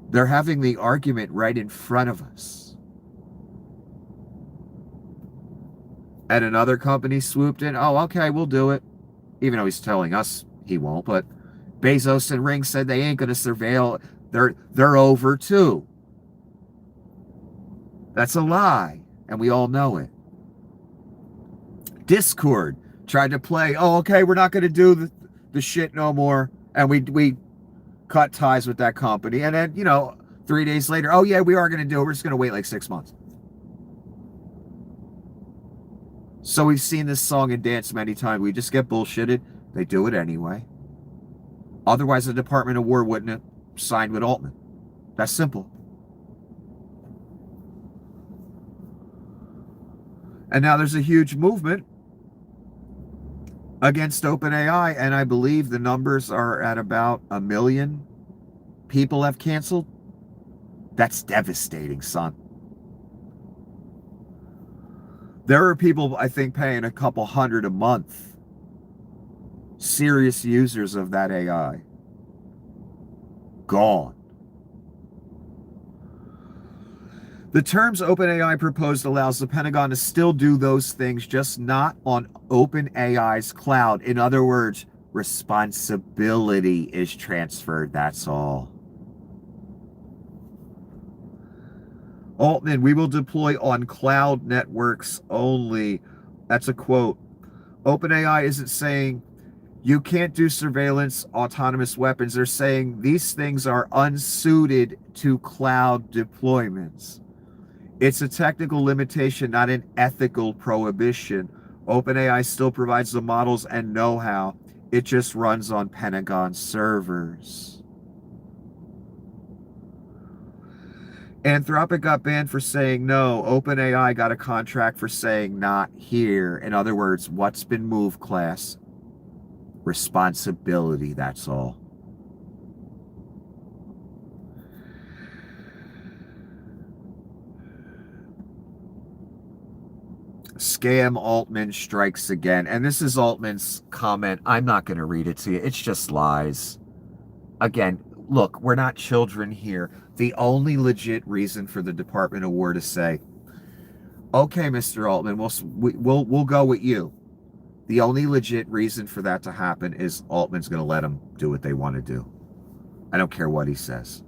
They're having the argument right in front of us. And another company swooped in. Oh, okay, we'll do it. Even though he's telling us he won't. But Bezos and Ring said they ain't going to surveil. They're over too. That's a lie. And we all know it. Discord tried to play, oh, okay, we're not going to do the shit no more. And we cut ties with that company. And then, 3 days later, oh, yeah, we are going to do it. We're just going to wait like 6 months. So we've seen this song and dance many times. We just get bullshitted They do it anyway. Otherwise, the Department of War wouldn't have signed with Altman. That's simple. And now there's a huge movement against OpenAI, and I believe the numbers are at about 1 million people have canceled. That's devastating, son. There are people, I think, paying a couple hundred a month. Serious users of that AI. Gone. The terms OpenAI proposed allows the Pentagon to still do those things, just not on OpenAI's cloud. In other words, responsibility is transferred, that's all. Altman, we will deploy on cloud networks only. That's a quote. OpenAI isn't saying you can't do surveillance, autonomous weapons. They're saying these things are unsuited to cloud deployments. It's a technical limitation, not an ethical prohibition. OpenAI still provides the models and know-how. It just runs on Pentagon servers. Anthropic got banned for saying no. OpenAI got a contract for saying not here. In other words, what's been moved, class? Responsibility, that's all. Scam Altman strikes again. And this is Altman's comment. I'm not going to read it to you. It's just lies. Again, look, we're not children here. The only legit reason for the Department of War to say, okay, Mr. Altman, we'll go with you. The only legit reason for that to happen is Altman's going to let them do what they want to do. I don't care what he says.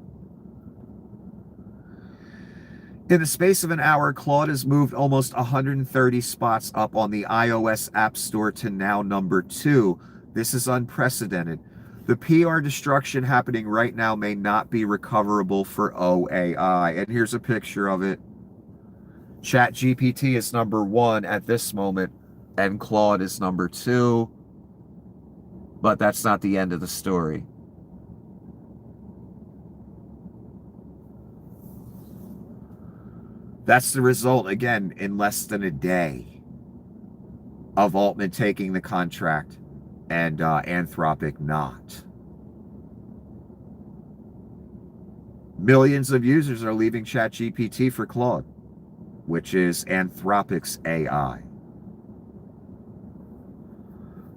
In the space of an hour, Claude has moved almost 130 spots up on the iOS App Store to now number 2. This is unprecedented. The PR destruction happening right now may not be recoverable for OAI. And here's a picture of it. ChatGPT is number 1 at this moment, and Claude is number 2. But that's not the end of the story. That's the result, again, in less than a day of Altman taking the contract and Anthropic not. Millions of users are leaving ChatGPT for Claude, which is Anthropic's AI.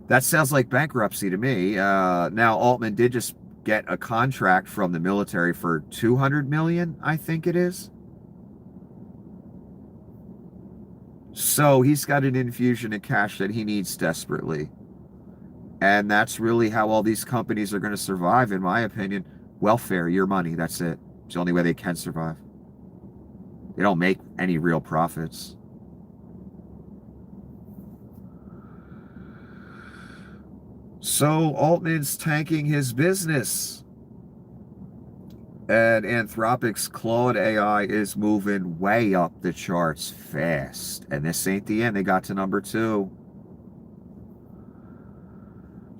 That sounds like bankruptcy to me. Now, Altman did just get a contract from the military for $200 million, I think it is. So he's got an infusion of cash that he needs desperately. And that's really how all these companies are going to survive, in my opinion. Welfare, your money, that's it. It's the only way they can survive. They don't make any real profits. So Altman's tanking his business. And Anthropic's Claude AI is moving way up the charts fast. And this ain't the end. They got to number 2.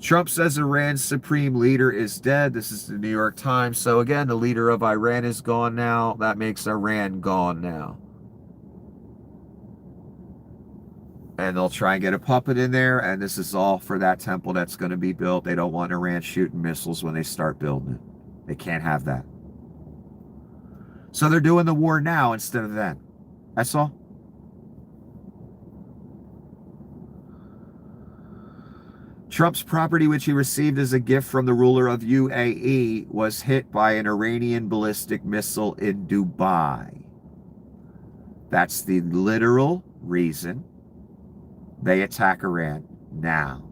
Trump says Iran's supreme leader is dead. This is the New York Times. So again, the leader of Iran is gone now. That makes Iran gone now. And they'll try and get a puppet in there. And this is all for that temple that's going to be built. They don't want Iran shooting missiles when they start building it. They can't have that. So they're doing the war now instead of then. That's all. Trump's property, which he received as a gift from the ruler of UAE, was hit by an Iranian ballistic missile in Dubai. That's the literal reason they attack Iran now.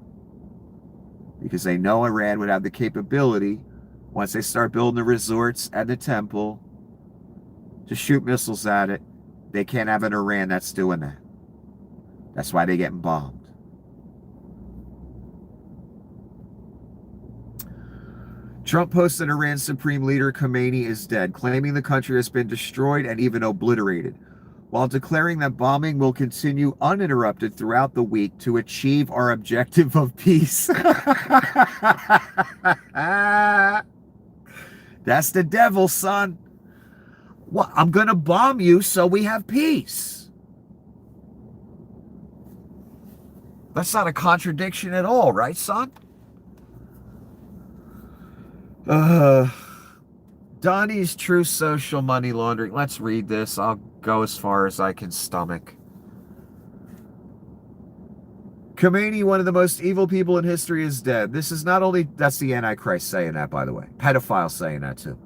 Because they know Iran would have the capability, once they start building the resorts and the temple, to shoot missiles at it. They can't have an Iran that's doing that. That's why they're getting bombed. Trump posted Iran's supreme leader Khamenei is dead, claiming the country has been destroyed and even obliterated. while declaring that bombing will continue uninterrupted throughout the week to achieve our objective of peace. That's the devil, son. Well, I'm going to bomb you so we have peace. That's not a contradiction at all, right, son? Donnie's true social money laundering. Let's read this. I'll go as far as I can stomach. Khomeini, one of the most evil people in history, is dead. This is not only... That's the Antichrist saying that, by the way. Pedophile saying that, too.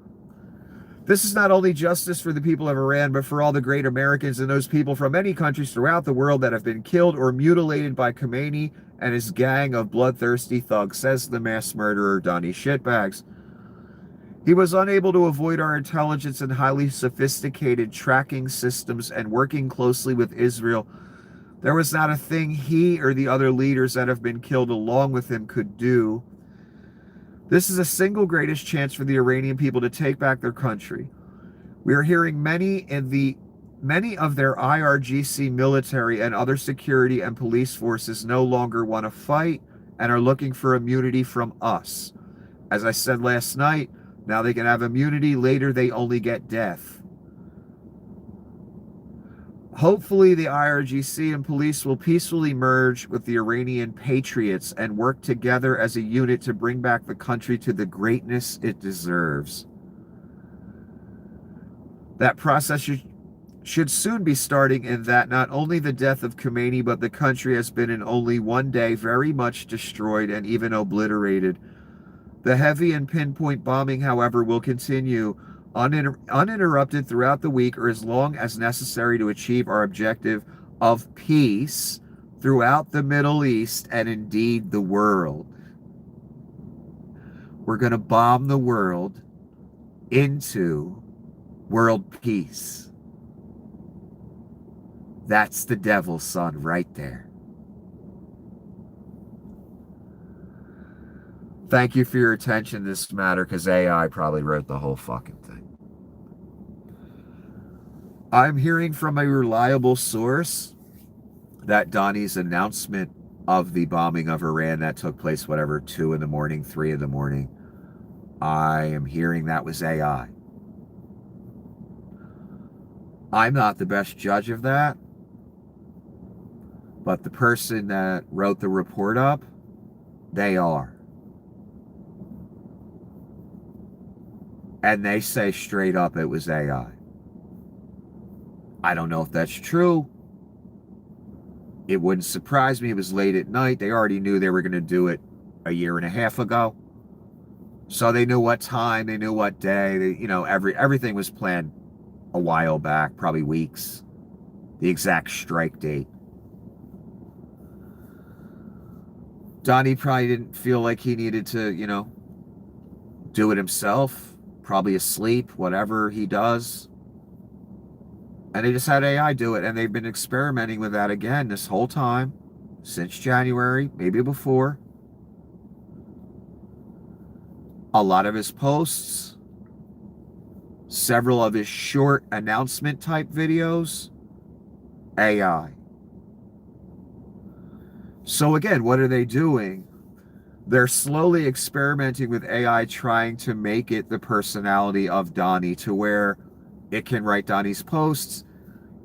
This is not only justice for the people of Iran, but for all the great Americans and those people from many countries throughout the world that have been killed or mutilated by Khomeini and his gang of bloodthirsty thugs, says the mass murderer Donnie Shitbags. He was unable to avoid our intelligence and highly sophisticated tracking systems, and working closely with Israel, there was not a thing he or the other leaders that have been killed along with him could do. This is a single greatest chance for the Iranian people to take back their country. We are hearing many of their IRGC military and other security and police forces no longer want to fight and are looking for immunity from us. As I said last night, now they can have immunity, later they only get death. Hopefully the IRGC and police will peacefully merge with the Iranian patriots and work together as a unit to bring back the country to the greatness it deserves. That process should soon be starting, in that not only the death of Khomeini, but the country has been in only one day very much destroyed and even obliterated. The heavy and pinpoint bombing, however, will continue uninterrupted throughout the week, or as long as necessary to achieve our objective of peace throughout the Middle East and indeed the world. We're going to bomb the world into world peace. That's the devil's son right there. Thank you for your attention to this matter, because AI probably wrote the whole fucking thing. I'm hearing from a reliable source that Donnie's announcement of the bombing of Iran that took place, 2 in the morning, 3 in the morning, I am hearing that was AI. I'm not the best judge of that, but the person that wrote the report up, they are. And they say straight up it was AI. I don't know if that's true. It wouldn't surprise me. It was late at night. They already knew they were going to do it a year and a half ago. So they knew what time, they knew what day. Everything was planned a while back, probably weeks. The exact strike date. Donnie probably didn't feel like he needed to, do it himself. Probably asleep, whatever he does. And they just had AI do it, and they've been experimenting with that again this whole time, since January, maybe before. A lot of his posts, several of his short announcement type videos, AI. So again, what are they doing? They're slowly experimenting with AI, trying to make it the personality of Donnie, to where it can write Donnie's posts,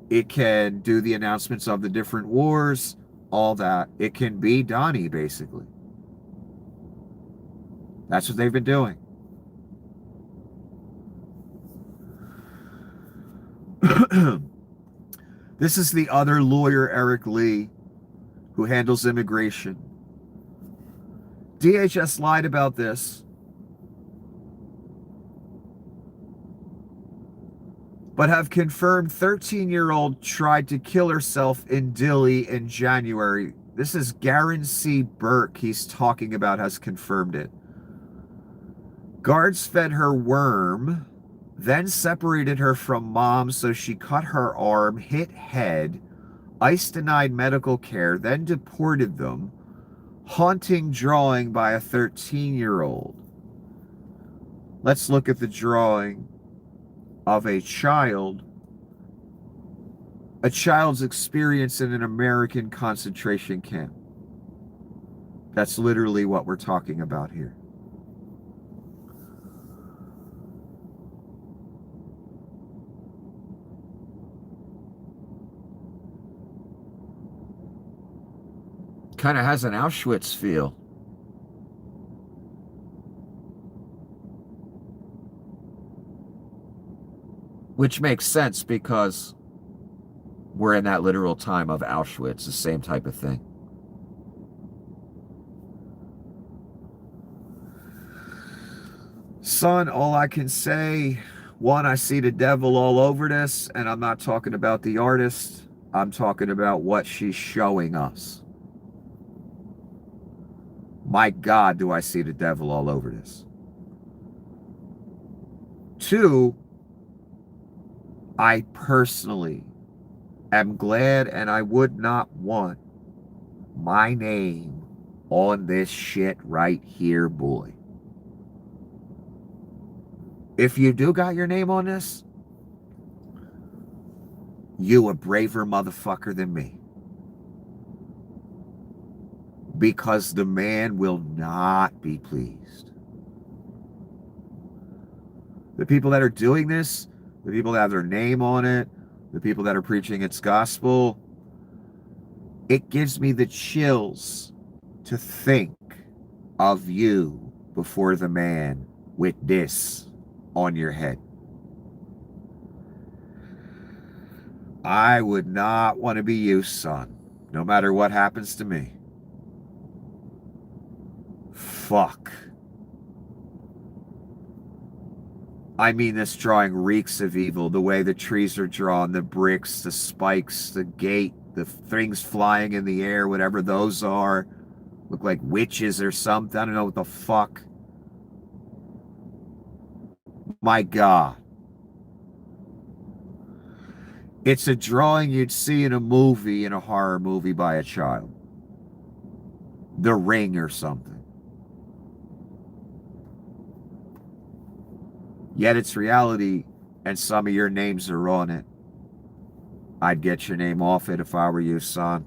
it can do the announcements of the different wars, all that. It can be Donnie, basically. That's what they've been doing. This is the other lawyer, Eric Lee, who handles immigration. DHS lied about this, but have confirmed 13-year-old tried to kill herself in Dili in January. This is Garen C. Burke he's talking about, has confirmed it. Guards fed her worm, then separated her from mom, so she cut her arm, hit head. ICE denied medical care, then deported them. Haunting drawing by a 13-year-old. Let's look at the drawing of a child a child's experience in an American concentration camp. That's literally what we're talking about here. Kind of has an Auschwitz feel. Which makes sense because we're in that literal time of Auschwitz, the same type of thing. Son, all I can say, one, I see the devil all over this, and I'm not talking about the artist. I'm talking about what she's showing us. My God, do I see the devil all over this. Two, I personally am glad, and I would not want my name on this shit right here, boy. If you do got your name on this, you a braver motherfucker than me. Because the man will not be pleased. The people that are doing this, the people that have their name on it, the people that are preaching its gospel, it gives me the chills to think of you before the man with this on your head. I would not want to be you, son, no matter what happens to me. Fuck. I mean, this drawing reeks of evil. The way the trees are drawn, the bricks, the spikes, the gate, the things flying in the air, whatever those are. Look like witches or something. I don't know what the fuck. My God. It's a drawing you'd see in a movie, in a horror movie by a child. The Ring or something. Yet it's reality, and some of your names are on it. I'd get your name off it if I were you, son.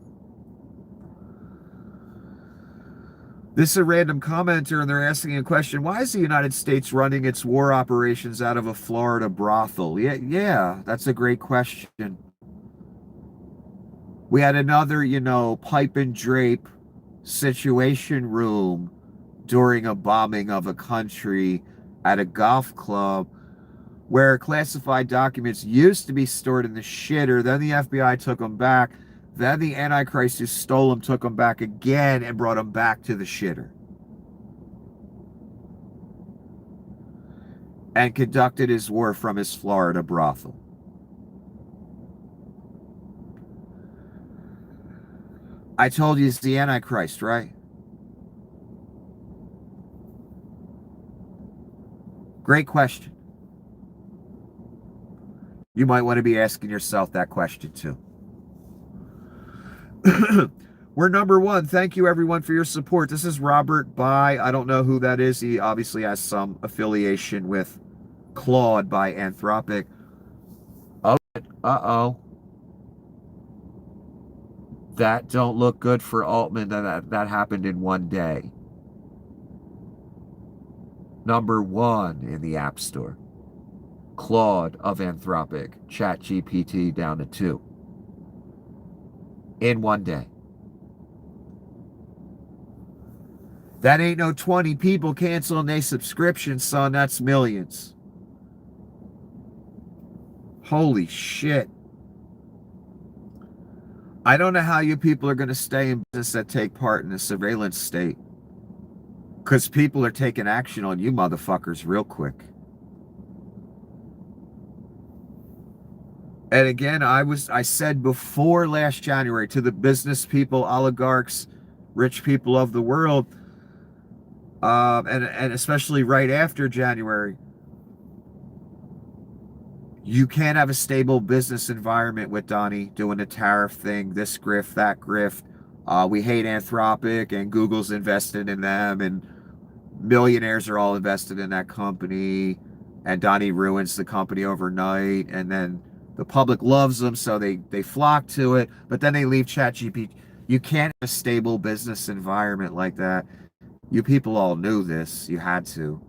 This is a random commenter, and they're asking a question. Why is the United States running its war operations out of a Florida brothel? Yeah, that's a great question. We had another, pipe and drape situation room during a bombing of a country at a golf club where classified documents used to be stored in the shitter. Then the FBI took them back. Then the Antichrist who stole them took them back again and brought them back to the shitter. And conducted his war from his Florida brothel. I told you it's the Antichrist, right? Great question. You might want to be asking yourself that question too. We're number one. Thank you, everyone, for your support. This is Robert By. I don't know who that is. He obviously has some affiliation with Claude by Anthropic. Oh, uh-oh. That don't look good for Altman. That happened in one day. Number one in the App Store. Claude of Anthropic. ChatGPT down to 2. In one day. That ain't no 20 people canceling their subscription, son. That's millions. Holy shit. I don't know how you people are going to stay in business that take part in the surveillance state. Because people are taking action on you motherfuckers real quick. And again, I said before last January to the business people, oligarchs, rich people of the world, and especially right after January, you can't have a stable business environment with Donnie doing the tariff thing, this grift, that grift. We hate Anthropic, and Google's invested in them, and millionaires are all invested in that company, and Donnie ruins the company overnight, and then The public loves them, so they flock to it, but then they leave ChatGPT. You can't have a stable business environment like that. You people all knew this. You had to.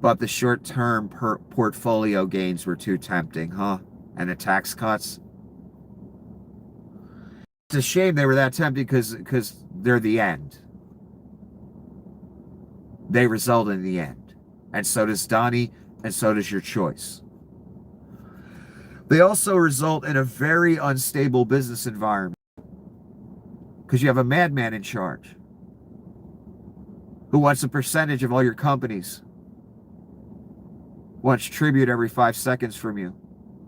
But the short-term portfolio gains were too tempting, huh? And the tax cuts. It's a shame they were that tempting because they're the end. They result in the end. And so does Donnie, and so does your choice. They also result in a very unstable business environment because you have a madman in charge who wants a percentage of all your companies, wants tribute every 5 seconds from you,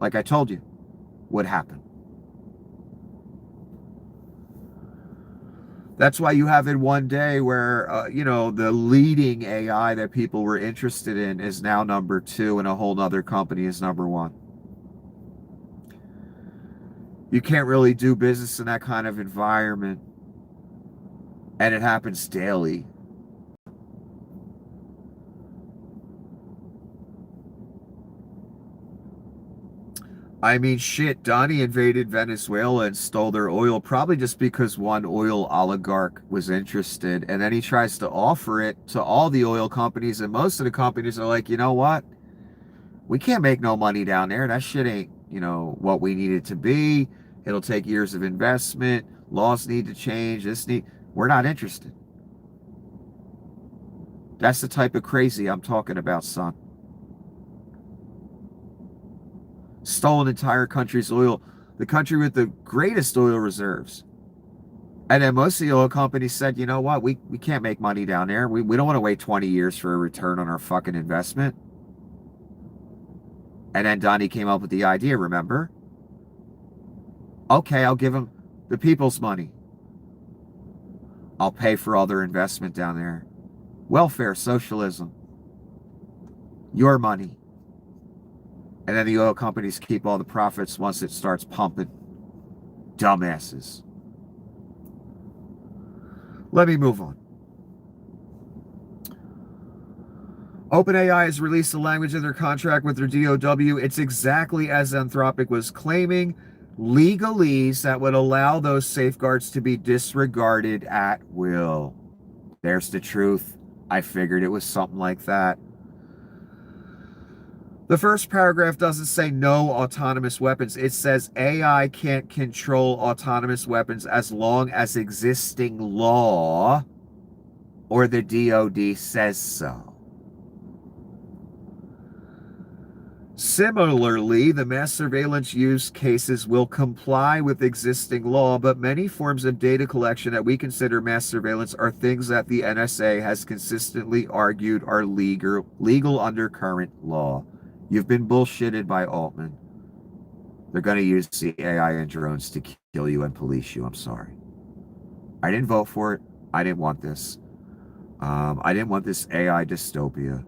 like I told you would happen. That's why you have in one day where, the leading AI that people were interested in is now number 2 and a whole other company is number 1. You can't really do business in that kind of environment. And it happens daily. I mean, shit, Donnie invaded Venezuela and stole their oil probably just because one oil oligarch was interested. And then he tries to offer it to all the oil companies. And most of the companies are like, you know what? We can't make no money down there. That shit ain't, what we need it to be. It'll take years of investment. Laws need to change. We're not interested. That's the type of crazy I'm talking about, son. Stole an entire country's oil, the country with the greatest oil reserves. And then most of the oil companies said, you know what, we can't make money down there. We don't want to wait 20 years for a return on our fucking investment. And then Donnie came up with the idea, remember? Okay, I'll give them the people's money. I'll pay for all their investment down there. Welfare, socialism. Your money. And then the oil companies keep all the profits once it starts pumping. Dumbasses. Let me move on. OpenAI has released the language of their contract with their DOW. It's exactly as Anthropic was claiming. Legalese that would allow those safeguards to be disregarded at will. There's the truth. I figured it was something like that. The first paragraph doesn't say no autonomous weapons. It says AI can't control autonomous weapons as long as existing law or the DoD says so. Similarly, the mass surveillance use cases will comply with existing law, but many forms of data collection that we consider mass surveillance are things that the NSA has consistently argued are legal under current law. You've been bullshitted by Altman. They're going to use the AI and drones to kill you and police you. I'm sorry. I didn't vote for it. I didn't want this. I didn't want this AI dystopia.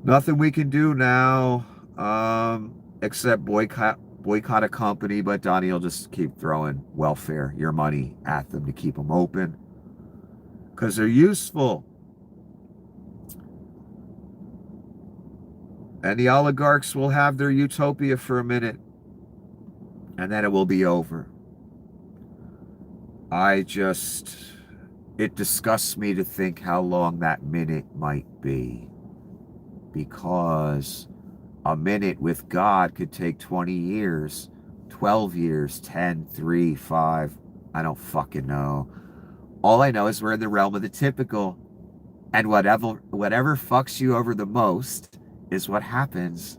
Nothing we can do now except boycott a company, but Donnie will just keep throwing welfare, your money at them to keep them open because they're useful. And the oligarchs will have their utopia for a minute and then it will be over. It disgusts me to think how long that minute might be. Because a minute with God could take 20 years, 12 years, 10, 3, 5. I don't fucking know. All I know is we're in the realm of the typical. And whatever fucks you over the most is what happens.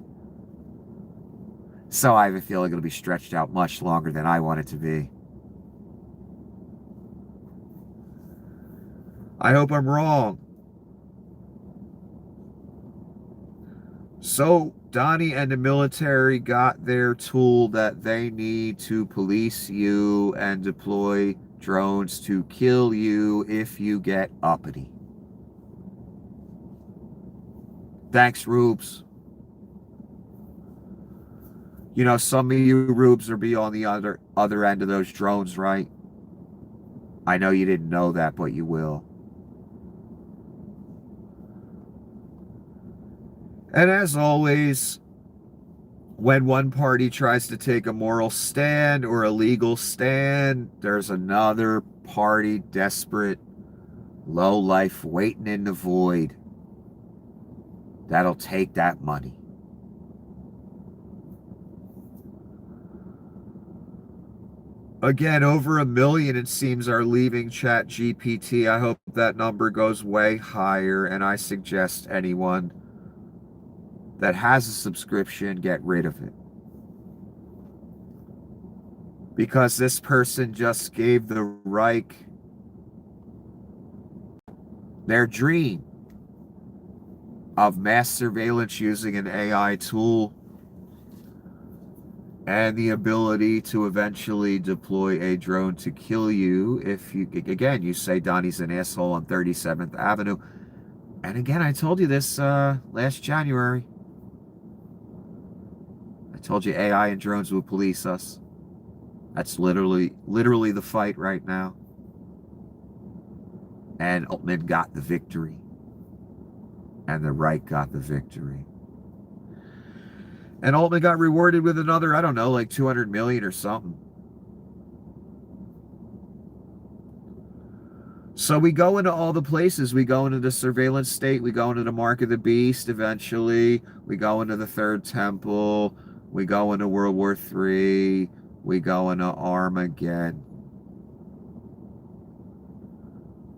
So I have a feeling it'll be stretched out much longer than I want it to be. I hope I'm wrong. So Donnie and the military got their tool that they need to police you and deploy drones to kill you if you get uppity. Thanks, Rubes. You know, some of you Rubes will be on the other end of those drones, right? I know you didn't know that, but you will. And as always, when one party tries to take a moral stand or a legal stand, there's another party desperate, low life waiting in the void that'll take that money. Again, over 1 million, it seems, are leaving ChatGPT. I hope that number goes way higher, and I suggest anyone that has a subscription get rid of it. Because this person just gave the Reich their dream of mass surveillance using an AI tool and the ability to eventually deploy a drone to kill you if you, again, you say Donnie's an asshole on 37th Avenue. And again, I told you this last January. I told you AI and drones will police us. That's literally the fight right now. And Altman got the victory. And the Reich got the victory. And Altman got rewarded with another, I don't know, like 200 million or something. So we go into all the places. We go into the surveillance state. We go into the Mark of the Beast eventually. We go into the Third Temple. We go into World War III. We go into Armageddon.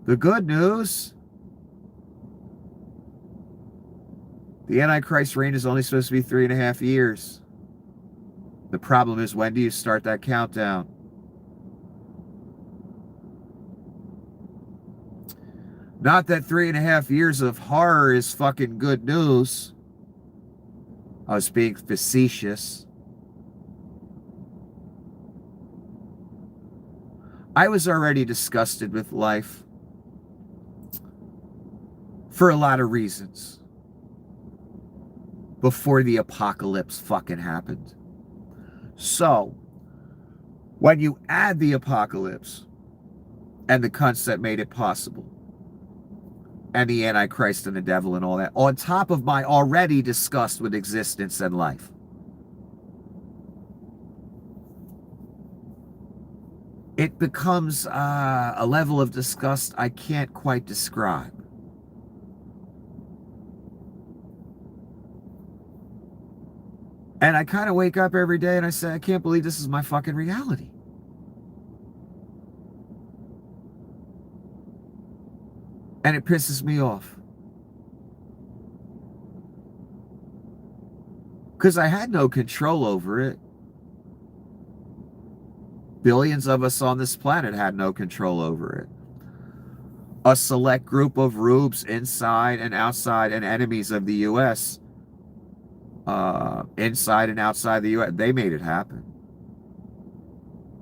The good news, the Antichrist reign is only supposed to be 3.5 years. The problem is, when do you start that countdown? Not that 3.5 years of horror is fucking good news. I was being facetious. I was already disgusted with life for a lot of reasons before the apocalypse fucking happened. So, when you add the apocalypse and the cunts that made it possible, and the Antichrist and the devil and all that, on top of my already disgust with existence and life, it becomes a level of disgust I can't quite describe. And I kind of wake up every day and I say, I can't believe this is my fucking reality. And it pisses me off. Because I had no control over it. Billions of us on this planet had no control over it. A select group of rubes inside and outside and enemies of the U.S., inside and outside the U.S., they made it happen.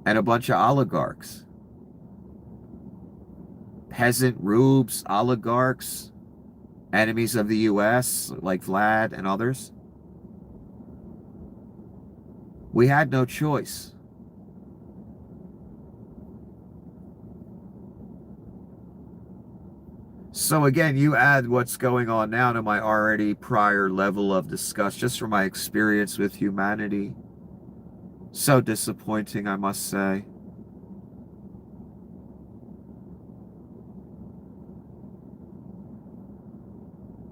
And a bunch of oligarchs. Peasant rubes, oligarchs, enemies of the U.S., like Vlad and others. We had no choice. So again, you add what's going on now to my already prior level of disgust, just from my experience with humanity. So disappointing, I must say.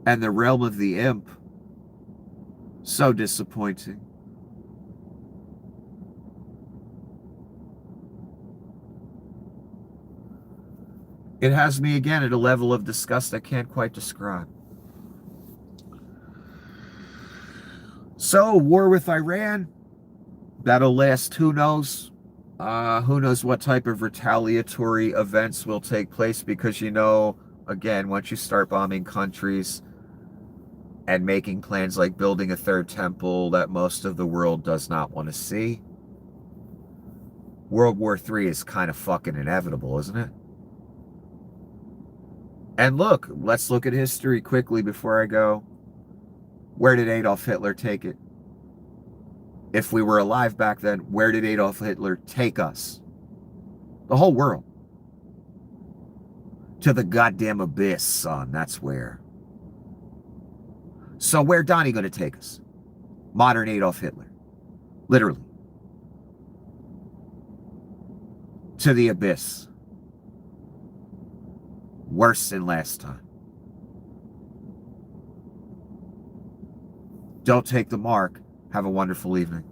And the realm of the imp, so disappointing. It has me again at a level of disgust I can't quite describe. So, war with Iran, that'll last, who knows? Who knows what type of retaliatory events will take place, because, you know, again, once you start bombing countries and making plans like building a third temple that most of the world does not want to see, World War III is kind of fucking inevitable, isn't it? And look, let's look at history quickly before I go. Where did Adolf Hitler take it? If we were alive back then, where did Adolf Hitler take us? The whole world. To the goddamn abyss, son. That's where. So where Donnie going to take us? Modern Adolf Hitler. Literally. To the abyss. Worse than last time. Don't take the mark. Have a wonderful evening.